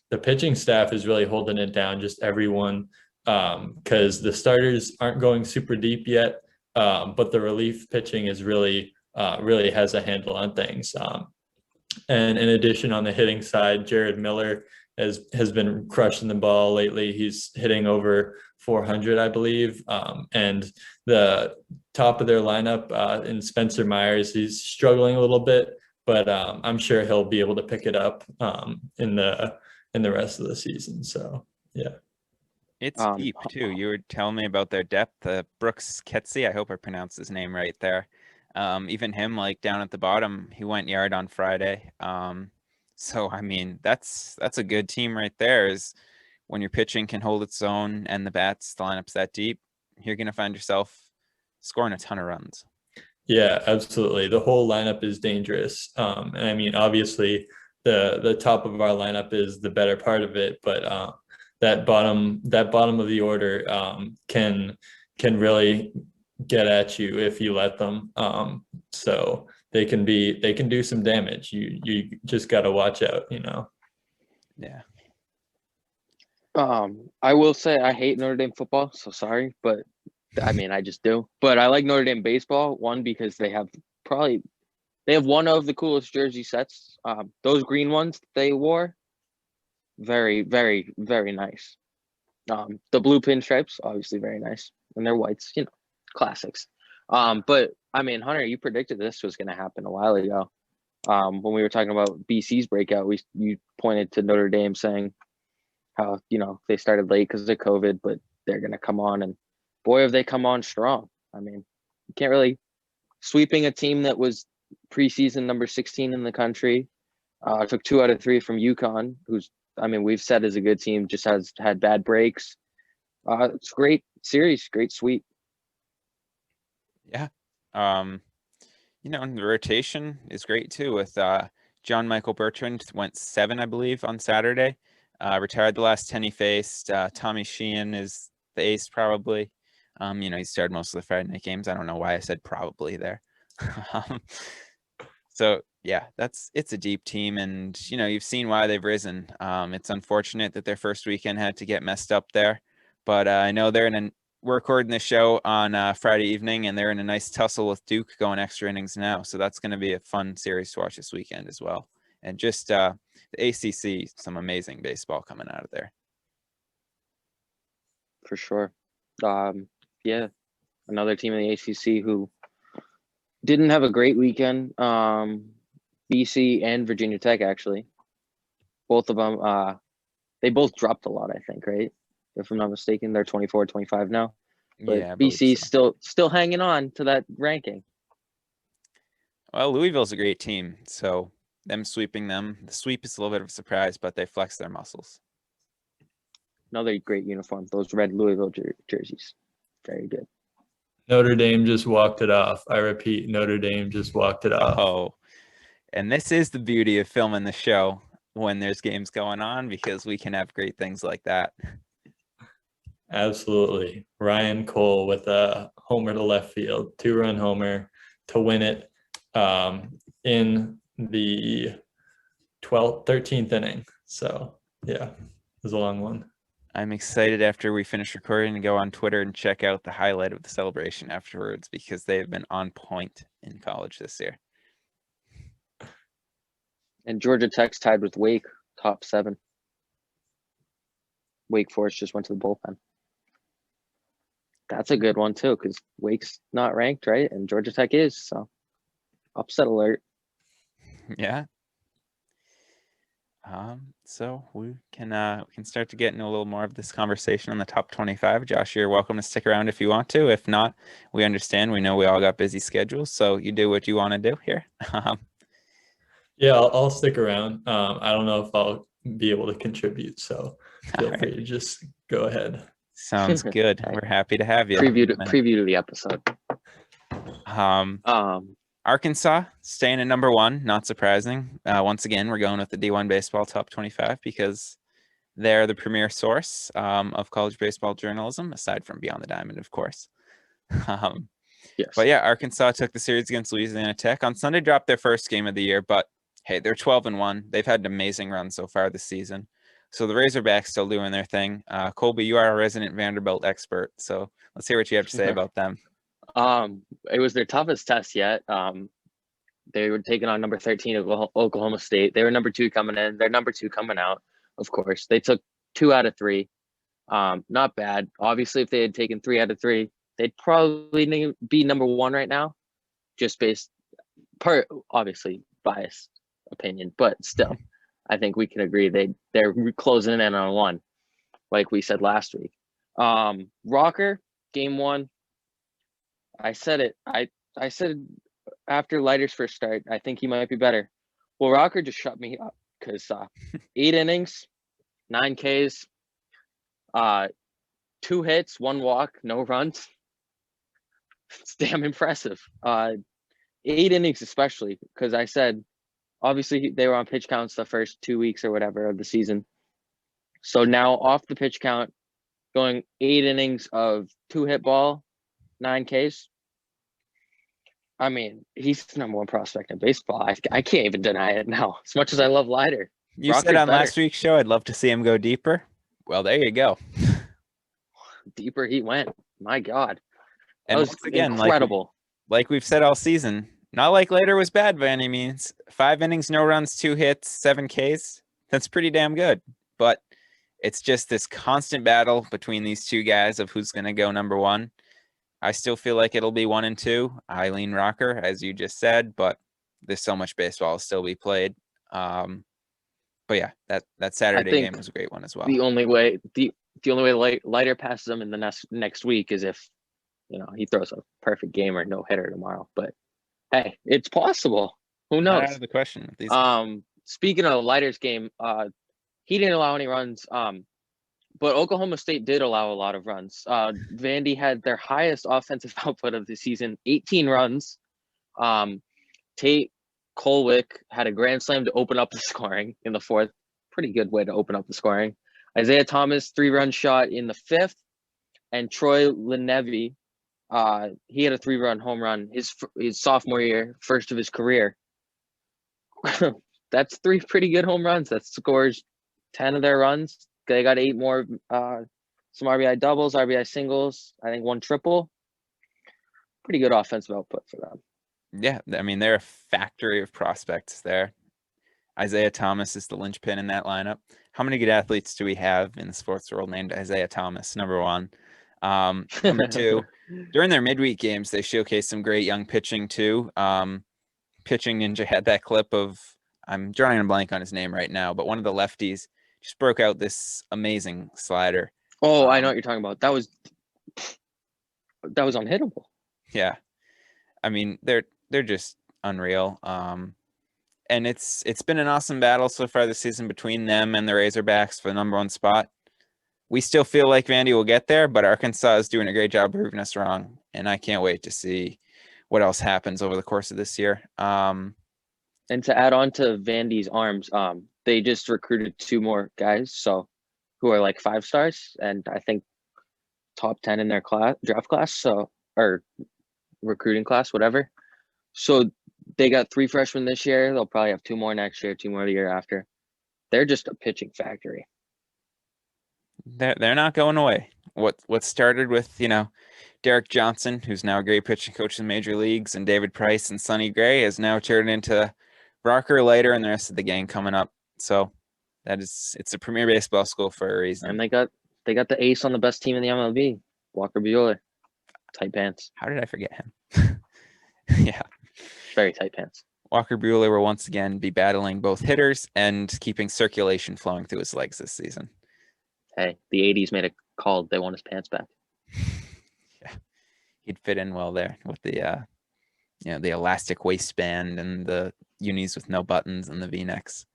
the pitching staff is really holding it down, just everyone, because the starters aren't going super deep yet, but the relief pitching is really has a handle on things. And in addition, on the hitting side, Jared Miller has been crushing the ball lately. He's hitting over 400, I believe. And the top of their lineup in Spencer Myers, he's struggling a little bit, but I'm sure he'll be able to pick it up in the rest of the season. So yeah. It's deep too. You were telling me about their depth. Brooks Ketsy, I hope I pronounced his name right there. Even him, like down at the bottom, he went yard on Friday. So I mean, that's a good team right there. Is when your pitching can hold its own and the lineup's that deep, you're gonna find yourself scoring a ton of runs. Yeah, absolutely. The whole lineup is dangerous. And I mean, obviously, the top of our lineup is the better part of it, but that bottom of the order can really get at you if you let them. So they can do some damage. You just got to watch out, Yeah. I will say I hate Notre Dame football, so sorry, but I mean I just do. But I like Notre Dame baseball, one because they have one of the coolest jersey sets. Those green ones they wore, very, very, very nice. The blue pinstripes, obviously very nice, and they're whites, classics. But I mean, Hunter, you predicted this was going to happen a while ago. When we were talking about BC's breakout, you pointed to Notre Dame saying how they started late because of COVID, but they're going to come on, and boy, have they come on strong. I mean, you can't really sweeping a team that was preseason number 16 in the country. Took 2 out of 3 from UConn, who's we've said is a good team, just has had bad breaks. It's a great series, great sweep. Yeah. And the rotation is great too with John Michael Bertrand went 7, I believe, on Saturday. Retired the last 10 he faced. Tommy Sheehan is the ace probably. He started most of the Friday night games. I don't know why I said probably there. So yeah, it's a deep team, and you've seen why they've risen. It's unfortunate that their first weekend had to get messed up there, but I know we're recording this show on Friday evening, and they're in a nice tussle with Duke going extra innings now. So that's going to be a fun series to watch this weekend as well. And just the ACC, some amazing baseball coming out of there. For sure. Yeah, another team in the ACC who didn't have a great weekend. BC and Virginia Tech, actually. Both of them, they both dropped a lot, I think, right? If I'm not mistaken, they're 24, 25 now. But Yeah, BC's still hanging on to that ranking. Well, Louisville's a great team, so them sweeping them, the sweep is a little bit of a surprise, but they flex their muscles. Another great uniform, those red Louisville jerseys. Very good. Notre Dame just walked it off. I repeat, Notre Dame just walked it off. Oh, and this is the beauty of filming the show when there's games going on, because we can have great things like that. Absolutely. Ryan Cole with a homer to left field, 2-run homer to win it in the 13th inning. So yeah, it was a long one. I'm excited after we finish recording to go on Twitter and check out the highlight of the celebration afterwards, because they have been on point in college this year. And Georgia Tech's tied with Wake, top 7. Wake Forest just went to the bullpen. That's a good one too, because Wake's not ranked, right? And Georgia Tech is, so upset alert. Yeah. So we can start to get into a little more of this conversation on the top 25. Josh, you're welcome to stick around if you want to. If not, we understand. We know we all got busy schedules, so you do what you want to do here. Yeah, I'll stick around. I don't know if I'll be able to contribute, so feel free to just go ahead. Sounds good. Right. We're happy to have you. Preview to the episode. Arkansas staying at number 1, not surprising. Once again, we're going with the D1 baseball top 25 because they're the premier source of college baseball journalism, aside from Beyond the Diamond, of course. Yes. But yeah, Arkansas took the series against Louisiana Tech. On Sunday, dropped their first game of the year, but hey, they're 12-1. They've had an amazing run so far this season. So the Razorbacks still doing their thing. Colby, you are a resident Vanderbilt expert, so let's hear what you have to say about them. It was their toughest test yet. They were taking on number 13 of Oklahoma State. They were number 2 coming in. They're number 2 coming out, of course. They took 2 out of 3. Not bad. Obviously, if they had taken 3 out of 3, they'd probably be number 1 right now, just obviously biased opinion, but still, I think we can agree they're closing in on 1, like we said last week. Rocker, game 1. I said it. I said after Leiter's first start, I think he might be better. Well, Rocker just shut me up because 8 innings, 9 Ks, 2 hits, 1 walk, no runs. It's damn impressive. 8 innings especially, because I said, obviously they were on pitch counts the first 2 weeks or whatever of the season. So now off the pitch count, going 8 innings of 2 hit ball, 9 Ks. I mean, he's the number 1 prospect in baseball. I can't even deny it now, as much as I love Leiter. You said on last week's show, I'd love to see him go deeper. Well, there you go. Deeper he went. My God. And that was once again, incredible. Like we've said all season, not like Leiter was bad by any means. 5 innings, no runs, 2 hits, 7 Ks. That's pretty damn good. But it's just this constant battle between these 2 guys of who's going to go number 1. I still feel like it'll be 1 and 2. I lean Rocker, as you just said, but there's so much baseball to still be played. But yeah, that Saturday game was a great one as well. The only way Leiter passes him in the next week is if he throws a perfect game or no hitter tomorrow. But hey, it's possible. Who knows? Not out of the question. Speaking of Leiter's game, he didn't allow any runs. But Oklahoma State did allow a lot of runs. Vandy had their highest offensive output of the season, 18 runs. Tate Colwick had a grand slam to open up the scoring in the 4th. Pretty good way to open up the scoring. Isaiah Thomas, 3-run shot in the 5th. And Troy Lenevy, he had a 3-run home run his sophomore year, first of his career. That's 3 pretty good home runs. That scores 10 of their runs. They got 8 more, some RBI doubles, RBI singles, I think 1 triple. Pretty good offensive output for them. Yeah, I mean, they're a factory of prospects there. Isaiah Thomas is the linchpin in that lineup. How many good athletes do we have in the sports world named Isaiah Thomas? Number 1. Number 2, during their midweek games, they showcased some great young pitching too. Pitching Ninja had that clip of, I'm drawing a blank on his name right now, but one of the lefties just broke out this amazing slider. Oh, I know what you're talking about. That was unhittable. Yeah. I mean, they're just unreal. And it's been an awesome battle so far this season between them and the Razorbacks for the number 1 spot. We still feel like Vandy will get there, but Arkansas is doing a great job proving us wrong. And I can't wait to see what else happens over the course of this year. And to add on to Vandy's arms, they just recruited 2 more guys, who are like 5 stars, and I think top 10 in their draft class, or recruiting class, whatever. So they got 3 freshmen this year. They'll probably have 2 more next year, 2 more the year after. They're just a pitching factory. They're not going away. What started with Derek Johnson, who's now a great pitching coach in the major leagues, and David Price and Sonny Gray, has now turned into Rocker, Leiter, and the rest of the gang coming up. So it's a premier baseball school for a reason. And they got They got the ace on the best team in the MLB, Walker Buehler. Tight pants. How did I forget him? Yeah. Very tight pants. Walker Buehler will once again be battling both hitters and keeping circulation flowing through his legs this season. Hey, the 80s made a call. They want his pants back. Yeah. He'd fit in well there with the the elastic waistband and the unis with no buttons and the V-necks.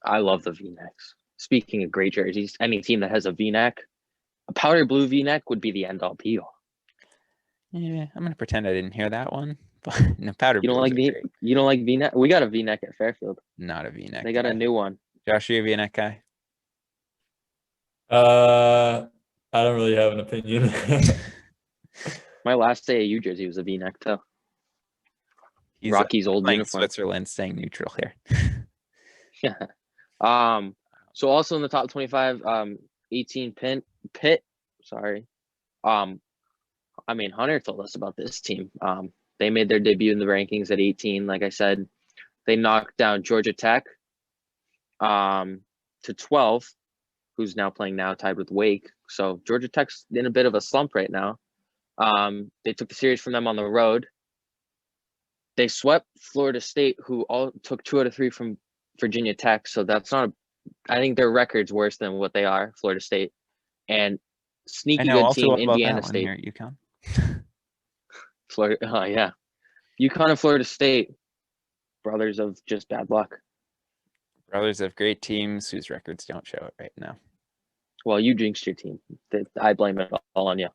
I love the V-necks. Speaking of great jerseys, any team that has a V-neck, a powder blue V-neck would be the end all be all. Yeah, I'm gonna pretend I didn't hear that one. But no, powder You don't blues like are great. you don't like V-neck? We got a V-neck at Fairfield. Not a V-neck. They got guy. a new one. Josh, are you a V-neck guy? I don't really have an opinion. My last day at U jersey was a V-neck too. He's Rocky's old playing uniform. Switzerland, staying neutral here. So also in the top 25, 18 Pitt. Sorry. I mean, Hunter told us about this team. They made their debut in the rankings at 18. Like I said, they knocked down Georgia Tech to 12, who's now playing tied with Wake. So Georgia Tech's in a bit of a slump right now. They took the series from them on the road. They swept Florida State, who all took 2 out of 3 from Virginia Tech. So that's not I think their record's worse than what they are, Florida State. And sneaky good team, Indiana State. Here at UConn. Florida, yeah. UConn and Florida State, brothers of just bad luck. Brothers of great teams whose records don't show it right now. Well, you jinxed your team. I blame it all on you.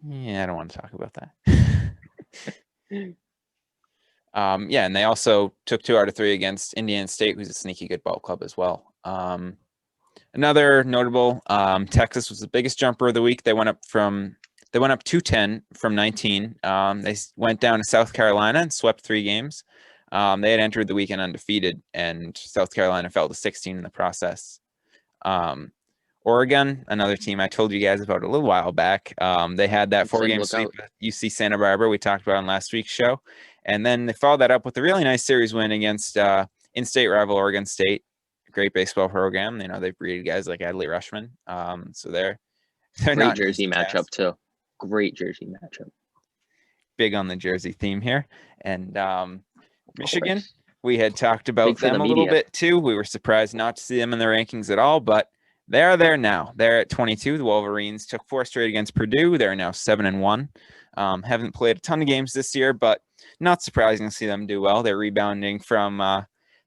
Yeah, I don't want to talk about that. Yeah, and they also took 2 out of 3 against Indiana State, who's a sneaky good ball club as well. Another notable, Texas was the biggest jumper of the week. They went up 210 from 19. They went down to South Carolina and swept 3 games. They had entered the weekend undefeated, and South Carolina fell to 16 in the process. Oregon, another team I told you guys about a little while back. They had that 4-game sweep with UC Santa Barbara we talked about on last week's show. And then they followed that up with a really nice series win against in-state rival Oregon State. Great baseball program. They've breeded guys like Adley Rushman. So they're Great not jersey matchup too. Great jersey matchup. Big on the jersey theme here. And Michigan, we had talked about them a little bit too. We were surprised not to see them in the rankings at all, but they are there now. They're at 22. The Wolverines took 4 straight against Purdue. They're now 7-1. Haven't played a ton of games this year, but not surprising to see them do well. They're rebounding from the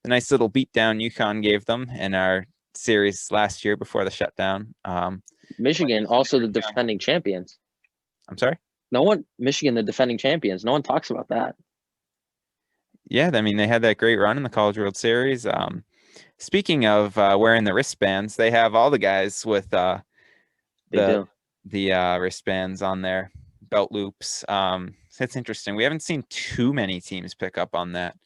nice little beatdown UConn gave them in our series last year before the shutdown. Michigan, also the defending champions. I'm sorry? Michigan, the defending champions. No one talks about that. Yeah, I mean, they had that great run in the College World Series. Speaking of wearing the wristbands, they have all the guys with the wristbands on their belt loops. It's interesting. We haven't seen too many teams pick up on that,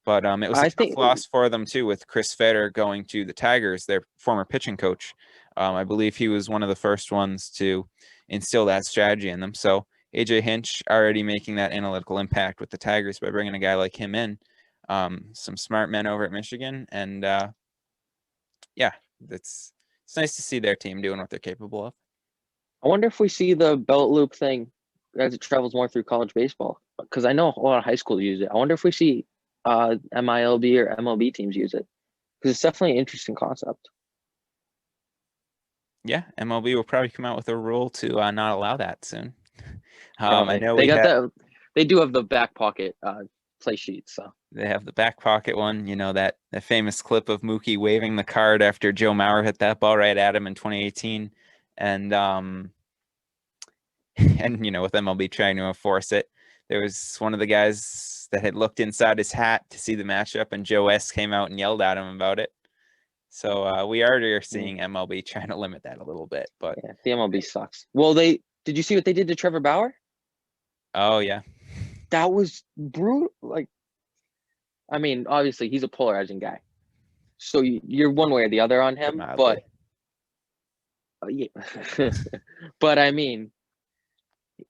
but it was a tough loss for them too, with Chris Fetter going to the Tigers, their former pitching coach. I believe he was one of the first ones to instill that strategy in them. So AJ Hinch already making that analytical impact with the Tigers by bringing a guy like him in. Some smart men over at Michigan, and yeah, it's nice to see their team doing what they're capable of. I wonder if we see the belt loop thing as it travels more through college baseball, because I know a lot of high schools use it. I wonder if we see MILB or MLB teams use it, because it's definitely an interesting concept. Yeah, MLB will probably come out with a rule to not allow that soon. I know they do have the back pocket play sheet, so they have the back pocket one. That famous clip of Mookie waving the card after Joe Mauer hit that ball right at him in 2018, and with MLB trying to enforce it, there was one of the guys that had looked inside his hat to see the matchup, and Joe S came out and yelled at him about it. So we already are seeing MLB trying to limit that a little bit, but yeah, the MLB sucks. Well, did you see what they did to Trevor Bauer? Oh yeah, that was brutal. Like, I mean, obviously he's a polarizing guy, so you're one way or the other on him. But yeah, but I mean,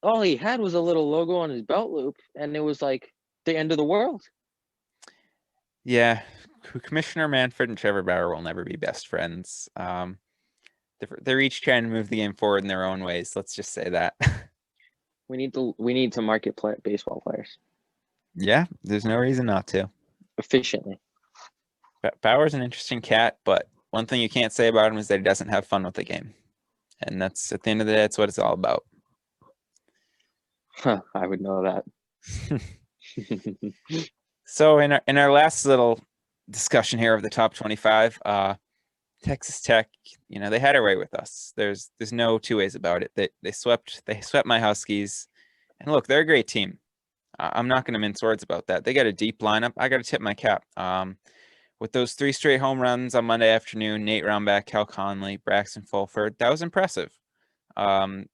all he had was a little logo on his belt loop, and it was like the end of the world. Yeah, Commissioner Manfred and Trevor Bauer will never be best friends. They're each trying to move the game forward in their own ways. Let's just say that. We need to market baseball players Yeah, there's no reason not to. efficiently. Bauer's an interesting cat, but one thing you can't say about him is that he doesn't have fun with the game. And that's, at the end of the day, that's what it's all about. Huh, I would know that. So in our last little discussion here of the top 25, Texas Tech, they had it right with us. There's no two ways about it. They swept my Huskies, and look, they're a great team. I'm not going to mince words about that. They got a deep lineup. I got to tip my cap. With those 3 straight home runs on Monday afternoon, Nate Roundback, Cal Conley, Braxton Fulford, that was impressive. I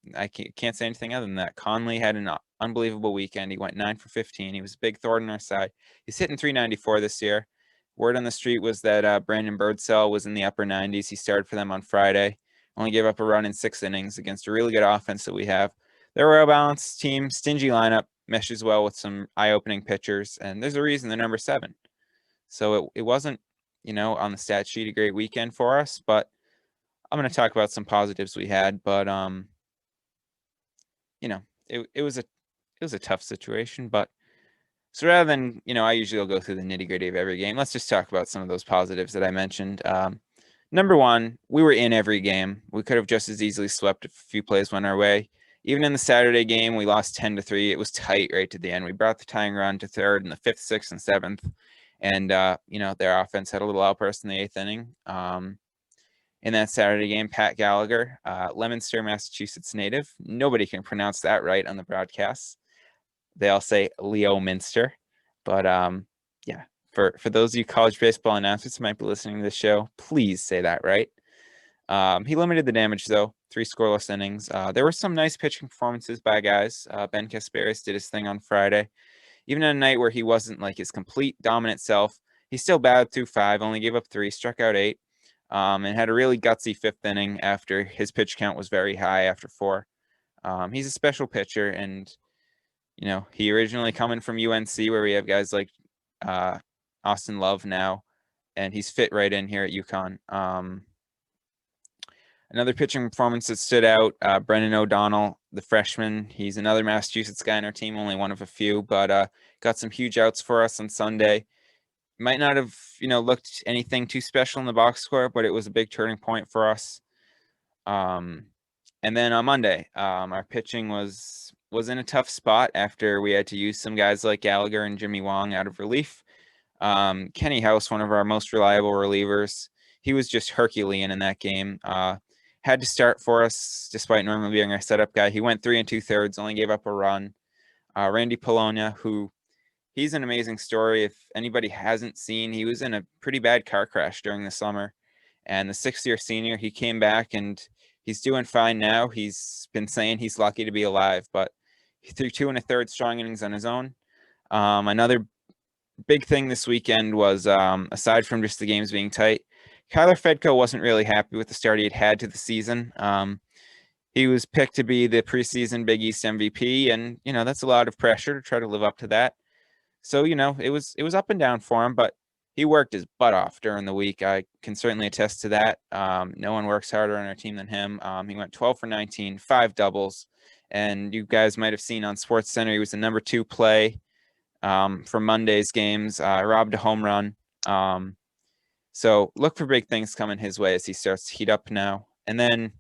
can't say anything other than that. Conley had an unbelievable weekend. He went 9 for 15. He was a big thorn on our side. He's hitting 394 this year. Word on the street was that Brandon Birdsell was in the upper 90s. He started for them on Friday. Only gave up a run in 6 innings against a really good offense that we have. They're a well-balanced team, stingy lineup, meshes well with some eye-opening pitchers, and there's a reason they're number 7. So it wasn't, on the stat sheet a great weekend for us, but I'm going to talk about some positives we had, but it was a tough situation. But so rather than I usually will go through the nitty gritty of every game. Let's just talk about some of those positives that I mentioned. Number one, we were in every game. We could have just as easily swept if a few plays went our way. Even in the Saturday game, we lost 10-3. It was tight right to the end. We brought the tying run to 3rd in the 5th, 6th, and 7th, and their offense had a little outburst in the 8th inning. In that Saturday game, Pat Gallagher, Leominster, Massachusetts native. Nobody can pronounce that right on the broadcasts. They all say Leo Minster. But yeah, for those of you college baseball announcers who might be listening to this show, please say that right. He limited the damage, though. 3 scoreless innings. There were some nice pitching performances by guys. Ben Kasparis did his thing on Friday. Even on a night where he wasn't like his complete dominant self, he still batted through 5, only gave up 3, struck out 8. And had a really gutsy 5th inning after his pitch count was very high after 4. He's a special pitcher, and he originally coming from UNC, where we have guys like Austin Love now, and he's fit right in here at UConn. Another pitching performance that stood out, Brennan O'Donnell, the freshman. He's another Massachusetts guy on our team, only one of a few, but got some huge outs for us on Sunday. Might not have, looked anything too special in the box score, but it was a big turning point for us. And then on Monday, our pitching was in a tough spot after we had to use some guys like Gallagher and Jimmy Wong out of relief. Kenny House, one of our most reliable relievers, he was just Herculean in that game. Had to start for us despite normally being our setup guy. He went 3 2/3, only gave up a run. Randy Pallona, who he's an amazing story. If anybody hasn't seen, he was in a pretty bad car crash during the summer. And the 6th-year senior, he came back and he's doing fine now. He's been saying he's lucky to be alive, but he threw 2 1/3 strong innings on his own. Another big thing this weekend was, aside from just the games being tight, Kyler Fedko wasn't really happy with the start he had to the season. He was picked to be the preseason Big East MVP, and that's a lot of pressure to try to live up to that. So it was up and down for him, but he worked his butt off during the week. I can certainly attest to that. No one works harder on our team than him. He went 12 for 19, 5 doubles, and you guys might have seen on SportsCenter he was the number 2 play for Monday's games. Robbed a home run. So look for big things coming his way as he starts to heat up now. And then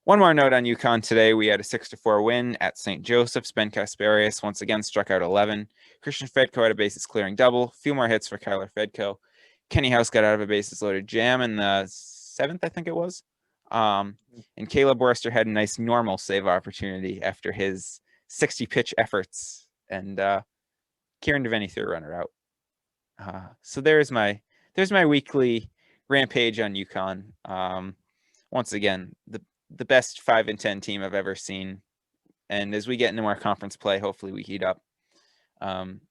one more note on UConn today. We had a 6-4 win at St. Joseph's. Ben Kasparius once again struck out 11. Christian Fedko had a bases clearing double. A few more hits for Kyler Fedko. Kenny House got out of a bases loaded jam in the 7th, I think it was. And Caleb Worcester had a nice normal save opportunity after his 60 pitch efforts. And Kieran Devaney threw a runner out. So there's my weekly rampage on UConn. Once again, the best 5-10 team I've ever seen. And as we get into more conference play, hopefully we heat up.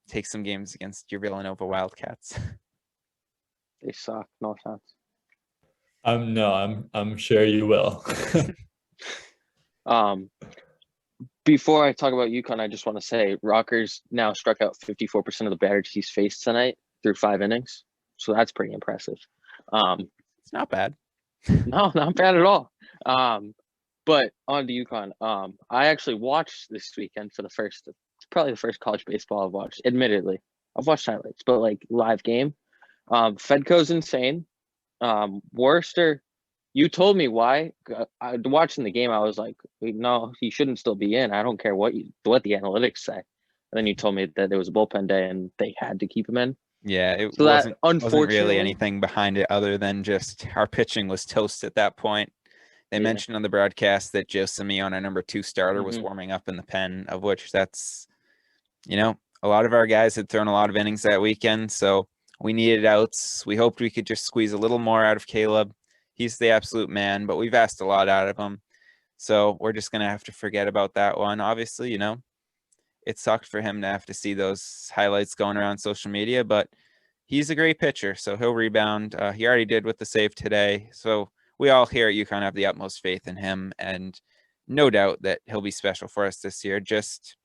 Take some games against your Villanova Wildcats. They suck. No offense. No, I'm sure you will. Before I talk about UConn, I just want to say Rockers now struck out 54% of the batters he's faced tonight through 5 innings. So that's pretty impressive. It's not bad. No, not bad at all. But on to UConn. I actually watched this weekend for probably the first college baseball I've watched. Admittedly, I've watched highlights, but like live game. Fedco's insane. Worcester, you told me why. Watching the game, I was like, no, he shouldn't still be in. I don't care what the analytics say. And then you told me that it was a bullpen day and they had to keep him in. Yeah, it So that wasn't really unfortunately anything behind it other than just our pitching was toast at that point. They Yeah. mentioned on the broadcast that Joe Simeone, our number 2 starter, was Mhm. warming up in the pen, of which that's, a lot of our guys had thrown a lot of innings that weekend, so we needed outs. We hoped we could just squeeze a little more out of Caleb. He's the absolute man, but we've asked a lot out of him. So we're just going to have to forget about that one. Obviously, it sucked for him to have to see those highlights going around social media, but he's a great pitcher, so he'll rebound. He already did with the save today. So we all here at UConn have the utmost faith in him, and no doubt that he'll be special for us this year. Just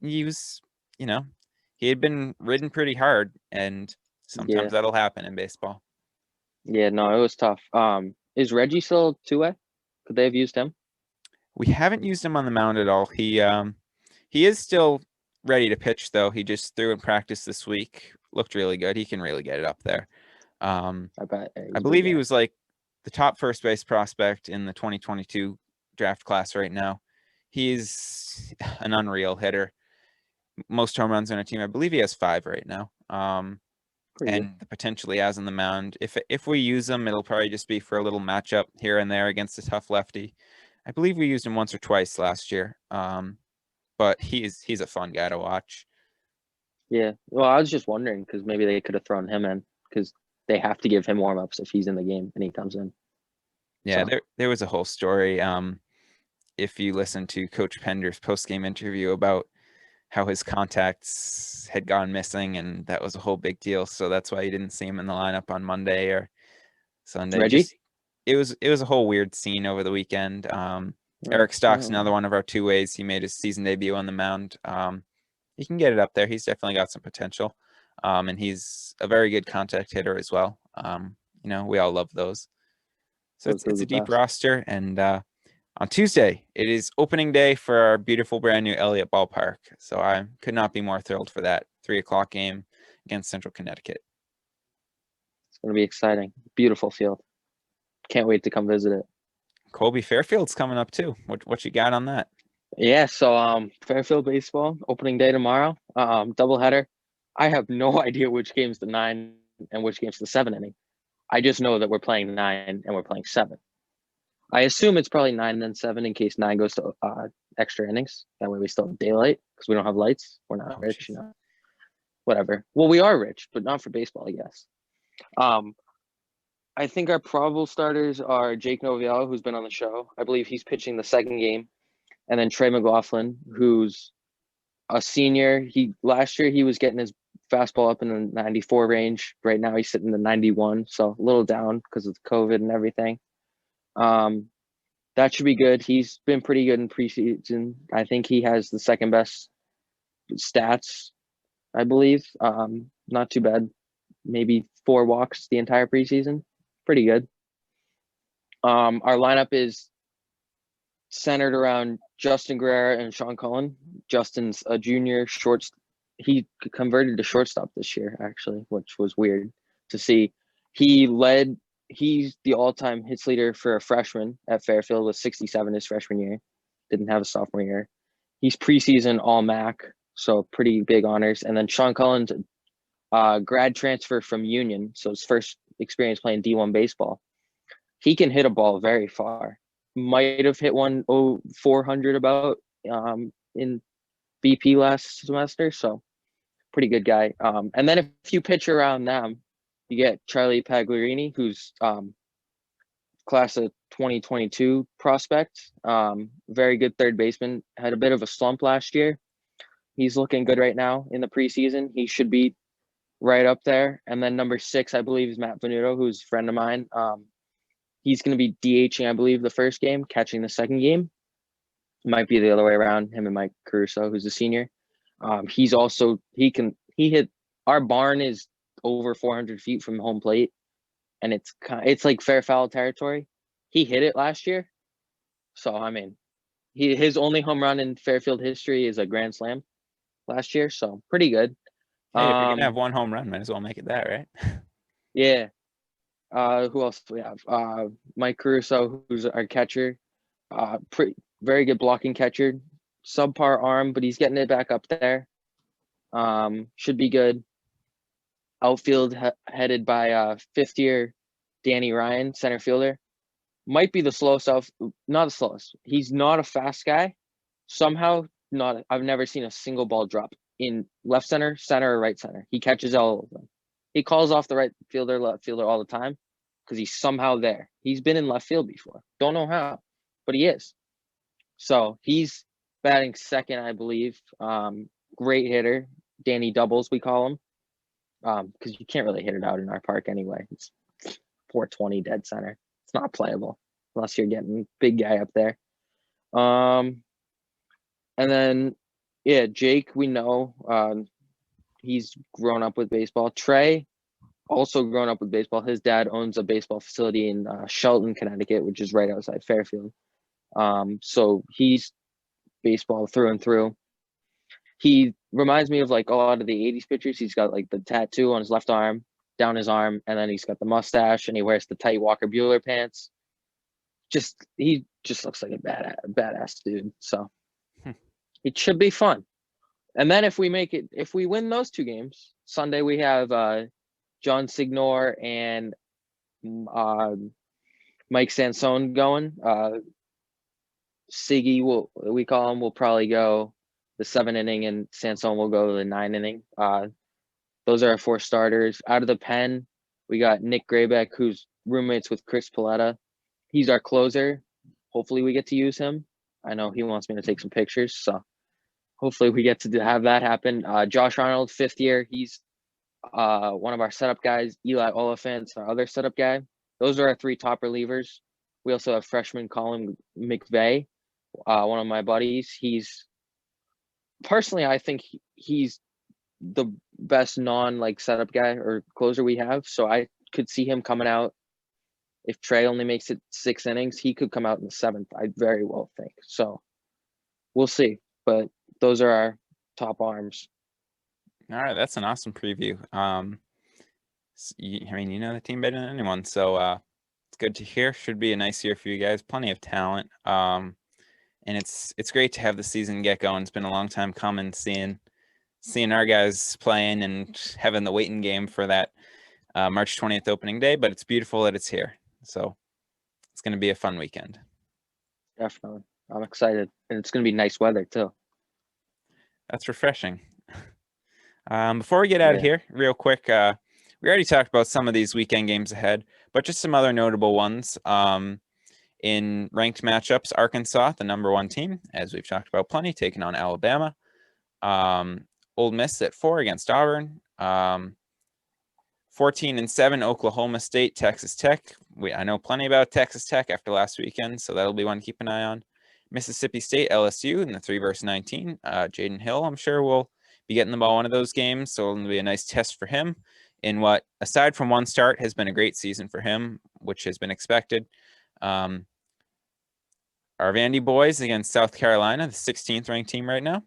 he was, he had been ridden pretty hard, and sometimes that'll happen in baseball. Yeah, no, it was tough. Is Reggie still 2A? Could they have used him? We haven't used him on the mound at all. He is still ready to pitch, though. He just threw in practice this week. Looked really good. He can really get it up there. I bet. I believe he was like the top first base prospect in the 2022 draft class right now. He's an unreal hitter. Most home runs on a team. I believe he has 5 right now. And potentially has on the mound. If we use him, it'll probably just be for a little matchup here and there against a tough lefty. I believe we used him once or twice last year. But he's a fun guy to watch. Yeah. Well, I was just wondering because maybe they could have thrown him in because they have to give him warm-ups if he's in the game and he comes in. Yeah, so. There was a whole story. If you listen to Coach Pender's post-game interview about how his contacts had gone missing, and that was a whole big deal. So that's why you didn't see him in the lineup on Monday or Sunday. Reggie? It was a whole weird scene over the weekend. Eric Stock's another one of our 2-ways. He made his season debut on the mound. He can get it up there. He's definitely got some potential. And he's a very good contact hitter as well. We all love those. So it's a deep roster. And on Tuesday, it is opening day for our beautiful brand new Elliott Ballpark. So I could not be more thrilled for that 3:00 game against Central Connecticut. It's going to be exciting. Beautiful field. Can't wait to come visit it. Colby, Fairfield's coming up too. What you got on that? Yeah, so Fairfield baseball opening day tomorrow. Doubleheader. I have no idea which game's the 9 and which game's the 7 inning. I just know that we're playing 9 and we're playing 7. I assume it's probably 9 and then 7 in case 9 goes to extra innings. That way we still have daylight because we don't have lights. We're not rich, Whatever. Well, we are rich, but not for baseball, I guess. I think our probable starters are Jake Noviello, who's been on the show. I believe he's pitching the 2nd game. And then Trey McLaughlin, who's a senior. Last year he was getting his fastball up in the 94 range. Right now he's sitting in the 91, so a little down because of COVID and everything. That should be good. He's been pretty good in preseason. I think he has the 2nd best stats, I believe. Not too bad. Maybe 4 walks the entire preseason. Pretty good. Our lineup is centered around Justin Guerrera and Sean Cullen. Justin's a junior he converted to shortstop this year, actually, which was weird to see. He's the all-time hits leader for a freshman at Fairfield with 67 his freshman year. Didn't have a sophomore year. He's preseason all-MAC, so pretty big honors. And then Sean Cullen's grad transfer from Union, so his first experience playing D1 baseball. He can hit a ball very far. Might have hit 400 about in BP last semester, so pretty good guy. And then if you pitch around them, you get Charlie Pagliarini, who's class of 2022 prospect. Very good third baseman. Had a bit of a slump last year. He's looking good right now in the preseason. He should be right up there. And then number 6, I believe, is Matt Benito, who's a friend of mine. He's going to be DHing, I believe, the 1st game, catching the 2nd game. Might be the other way around, him and Mike Caruso, who's a senior. He hit, our barn is over 400 feet from home plate, and it's like fair foul territory. He hit it last year, so I mean, his only home run in Fairfield history is a grand slam last year, so pretty good. Hey, if you're gonna have one home run, might as well make it that, right? Yeah. Who else do we have? Mike Caruso, who's our catcher. Very good blocking catcher. Subpar arm, but he's getting it back up there. Should be good. Outfield headed by fifth year Danny Ryan, center fielder. Might be the slowest not the slowest. He's not a fast guy. Somehow not. I've never seen a single ball drop in left center, center, or right center. He catches all of them. He calls off the right fielder, left fielder all the time because he's somehow there. He's been in left field before. Don't know how, but he is. So he's batting second, I believe. Great hitter. Danny Doubles, we call him. Because you can't really hit it out in our park anyway. It's 420 dead center. It's not playable unless you're getting big guy up there. And then, yeah, Jake, we know he's grown up with baseball. Trey, also grown up with baseball. His dad owns a baseball facility in Shelton, Connecticut, which is right outside Fairfield. So he's baseball through and through. He reminds me of like a lot of the 80s pitchers. He's got like the tattoo on his left arm, down his arm, and then he's got the mustache and he wears the tight Walker Bueller pants. He just looks like a badass dude. So it should be fun. And then if we win those two games, Sunday we have John Signor and Mike Sansone going. Siggy, we call him, will probably go the 7 inning, and Sansone will go the 9 inning. Those are our 4 starters. Out of the pen, we got Nick Graybeck, who's roommates with Chris Pallona. He's our closer. Hopefully we get to use him. I know he wants me to take some pictures, so hopefully we get to have that happen. Josh Arnold, 5th year. He's one of our setup guys. Eli Oliphant, our other setup guy. Those are our 3 top relievers. We also have freshman Colin McVeigh, one of my buddies. Personally, I think he's the best non setup guy or closer we have. So I could see him coming out. If Trey only makes it 6 innings, he could come out in the 7th. I very well think. So we'll see. But those are our top arms. All right, that's an awesome preview. I mean, you know the team better than anyone, so it's good to hear. Should be a nice year for you guys. Plenty of talent. And it's great to have the season get going. It's been a long time coming, seeing our guys playing and having the waiting game for that March 20th opening day, but it's beautiful that it's here. So it's going to be a fun weekend. Definitely. I'm excited. And it's going to be nice weather too. That's refreshing. Before we get out of here, real quick, we already talked about some of these weekend games ahead, but just some other notable ones. In ranked matchups, Arkansas, the #1 team, as we've talked about plenty, taking on Alabama. Ole Miss at 4 against Auburn. 14-7, Oklahoma State, Texas Tech. I know plenty about Texas Tech after last weekend, so that'll be one to keep an eye on. Mississippi State, LSU in the 3-19. Jaden Hill, I'm sure, will be getting the ball one of those games, so it'll be a nice test for him in what, aside from one start, has been a great season for him, which has been expected. Our Vandy boys against South Carolina, the 16th ranked team right now.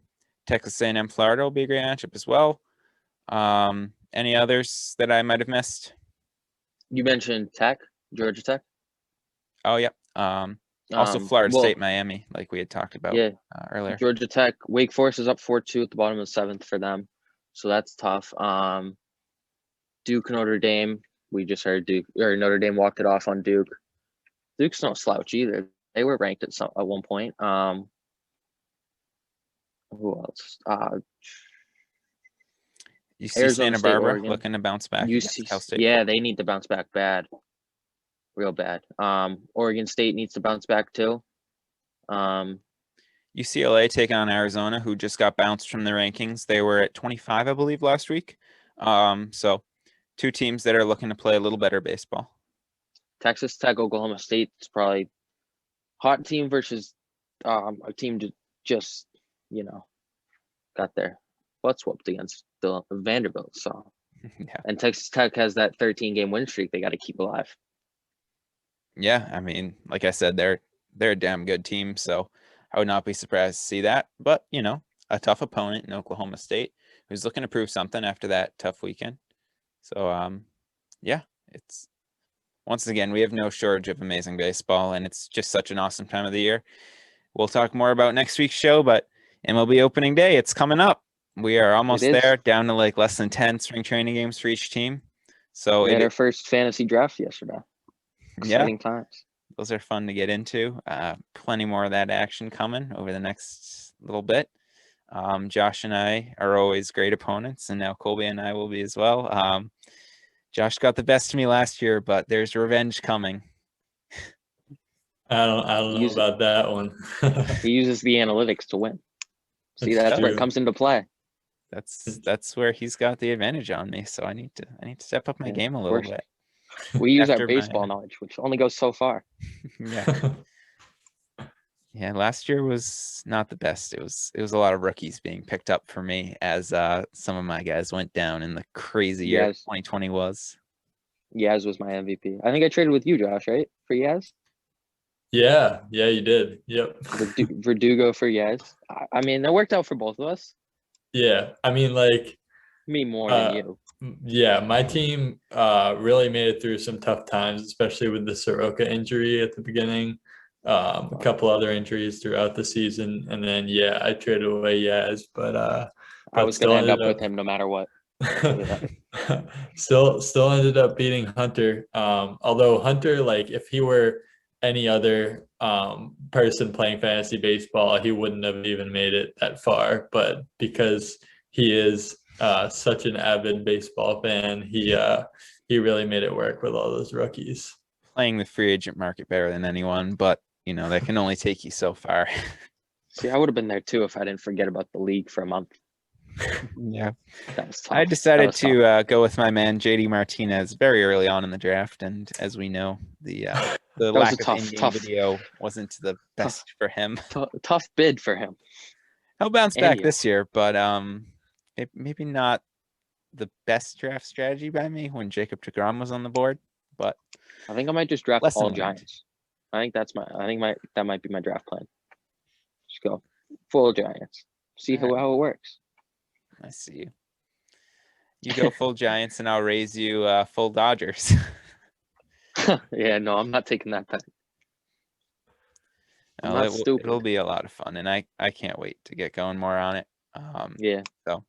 Texas A&M Florida will be a great matchup as well. Any others that I might have missed? You mentioned Tech, Georgia Tech. Oh, yeah. Also Florida State, Miami, like we had talked about earlier. Georgia Tech, Wake Forest is up 4-2 at the bottom of the 7th for them. So that's tough. Duke, Notre Dame. We just heard Notre Dame walked it off on Duke. Duke's no slouch either. They were ranked at one point. Who else? You see Santa Barbara looking to bounce back. Cal State. Yeah, they need to bounce back bad. Real bad. Oregon State needs to bounce back too. UCLA taking on Arizona, who just got bounced from the rankings. They were at 25, I believe, last week. So 2 teams that are looking to play a little better baseball. Texas Tech, Oklahoma State is probably hot team versus a team just got their butts whooped against the Vanderbilt. So Yeah. And Texas Tech has that 13-game win streak they got to keep alive. Yeah, I mean, like I said, they're a damn good team, so I would not be surprised to see that. But, a tough opponent in Oklahoma State who's looking to prove something after that tough weekend. So, yeah, it's once again, we have no shortage of amazing baseball, and it's just such an awesome time of the year. We'll talk more about next week's show, but MLB opening day, it's coming up. We are almost there, down to like less than 10 spring training games for each team. So we had our first fantasy draft yesterday. Exciting times. Those are fun to get into. Plenty more of that action coming over the next little bit. Josh and I are always great opponents, and now Colby and I will be as well. Josh got the best of me last year, but there's revenge coming. I don't know about that one. He uses the analytics to win. See, that's where it comes into play. That's where he's got the advantage on me. So I need to step up my game a little bit. We use our baseball knowledge, which only goes so far. Yeah. Yeah, last year was not the best. It was a lot of rookies being picked up for me as some of my guys went down in the crazy year 2020 was. Yaz was my MVP. I think I traded with you, Josh, right? For Yaz? Yeah, you did. Yep. Verdugo for Yaz. I mean, that worked out for both of us. Yeah, I mean, like me more than you. Yeah, my team really made it through some tough times, especially with the Soroka injury at the beginning. A couple other injuries throughout the season, and then I traded away Yaz, but I was going to end up with him no matter what. still ended up beating Hunter. Although Hunter, like, if he were any other person playing fantasy baseball, he wouldn't have even made it that far. But because he is such an avid baseball fan, he really made it work with all those rookies. Playing the free agent market better than anyone, but that can only take you so far. See, I would have been there too if I didn't forget about the league for a month. Yeah, that was tough. I decided to go with my man JD Martinez very early on in the draft, and as we know, the lack of in-game video wasn't the best for him. Tough bid for him. He'll bounce back this year, but maybe not the best draft strategy by me when Jacob deGrom was on the board. But I think I might just draft all Giants. I think that might be my draft plan. Just go full Giants. See how it works. I see you. You go full Giants, and I'll raise you full Dodgers. Yeah, no, I'm not taking that bet. It'll be a lot of fun, and I can't wait to get going more on it. So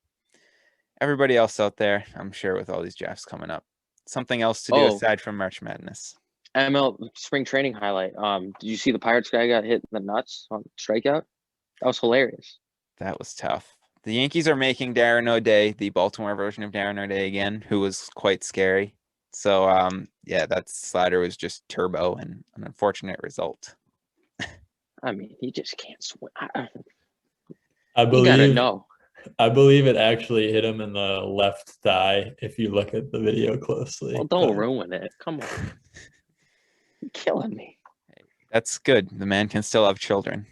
everybody else out there, I'm sure with all these drafts coming up, something else to do aside from March Madness. ML spring training highlight. Did you see the Pirates guy got hit in the nuts on strikeout? That was hilarious. That was tough. The Yankees are making Darren O'Day the Baltimore version of Darren O'Day again, who was quite scary. So, that slider was just turbo and an unfortunate result. I mean, he just can't swing. I believe. You gotta know. I believe it actually hit him in the left thigh. If you look at the video closely. Well, don't ruin it. Come on. You're killing me. That's good. The man can still have children.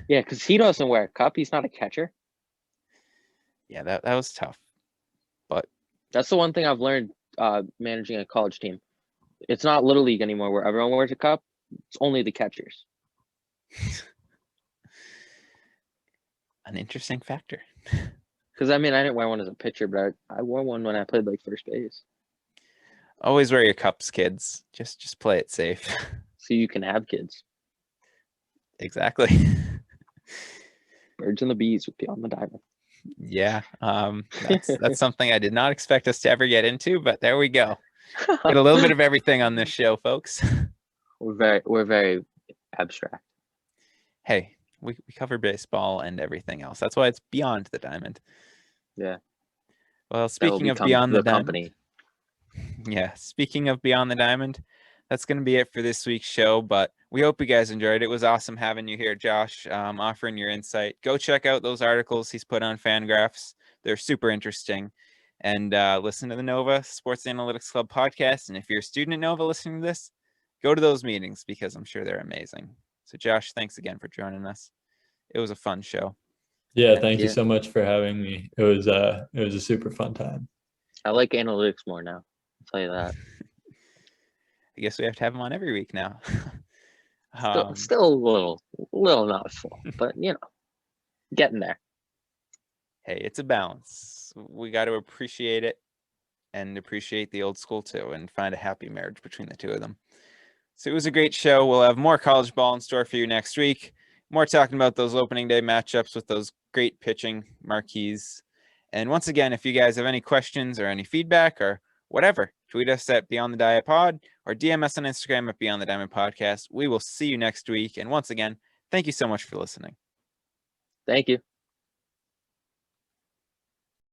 Yeah, because he doesn't wear a cup. He's not a catcher. Yeah, that was tough. But that's the one thing I've learned managing a college team. It's not Little League anymore where everyone wears a cup. It's only the catchers. An interesting factor. Because, I mean, I didn't wear one as a pitcher, but I wore one when I played, like, first base. Always wear your cups, kids. Just play it safe. So you can have kids. Exactly. Birds and the bees with Beyond the Diamond. Yeah, that's something I did not expect us to ever get into, but there we go. Get a little bit of everything on this show, folks. We're very abstract. Hey, we cover baseball and everything else. That's why it's Beyond the Diamond. Yeah. Well, speaking of Beyond the Diamond. Yeah, speaking of Beyond the Diamond, that's going to be it for this week's show, but we hope you guys enjoyed it. It was awesome having you here, Josh, offering your insight. Go check out those articles he's put on Fangraphs. They're super interesting. And listen to the Nova Sports Analytics Club podcast. And if you're a student at Nova listening to this, go to those meetings because I'm sure they're amazing. So, Josh, thanks again for joining us. It was a fun show. Yeah, thank you so much for having me. It was a super fun time. I like analytics more now. I'll tell you that. I guess we have to have him on every week now. Still a little not full, but getting there. Hey, it's a balance. We got to appreciate it and appreciate the old school too, and find a happy marriage between the two of them. So it was a great show. We'll have more college ball in store for you next week. More talking about those opening day matchups with those great pitching marquees. And once again, if you guys have any questions or any feedback or whatever, tweet us at Beyond the Diet Pod or DM us on Instagram at Beyond the Diamond Podcast. We will see you next week. And once again, thank you so much for listening. Thank you.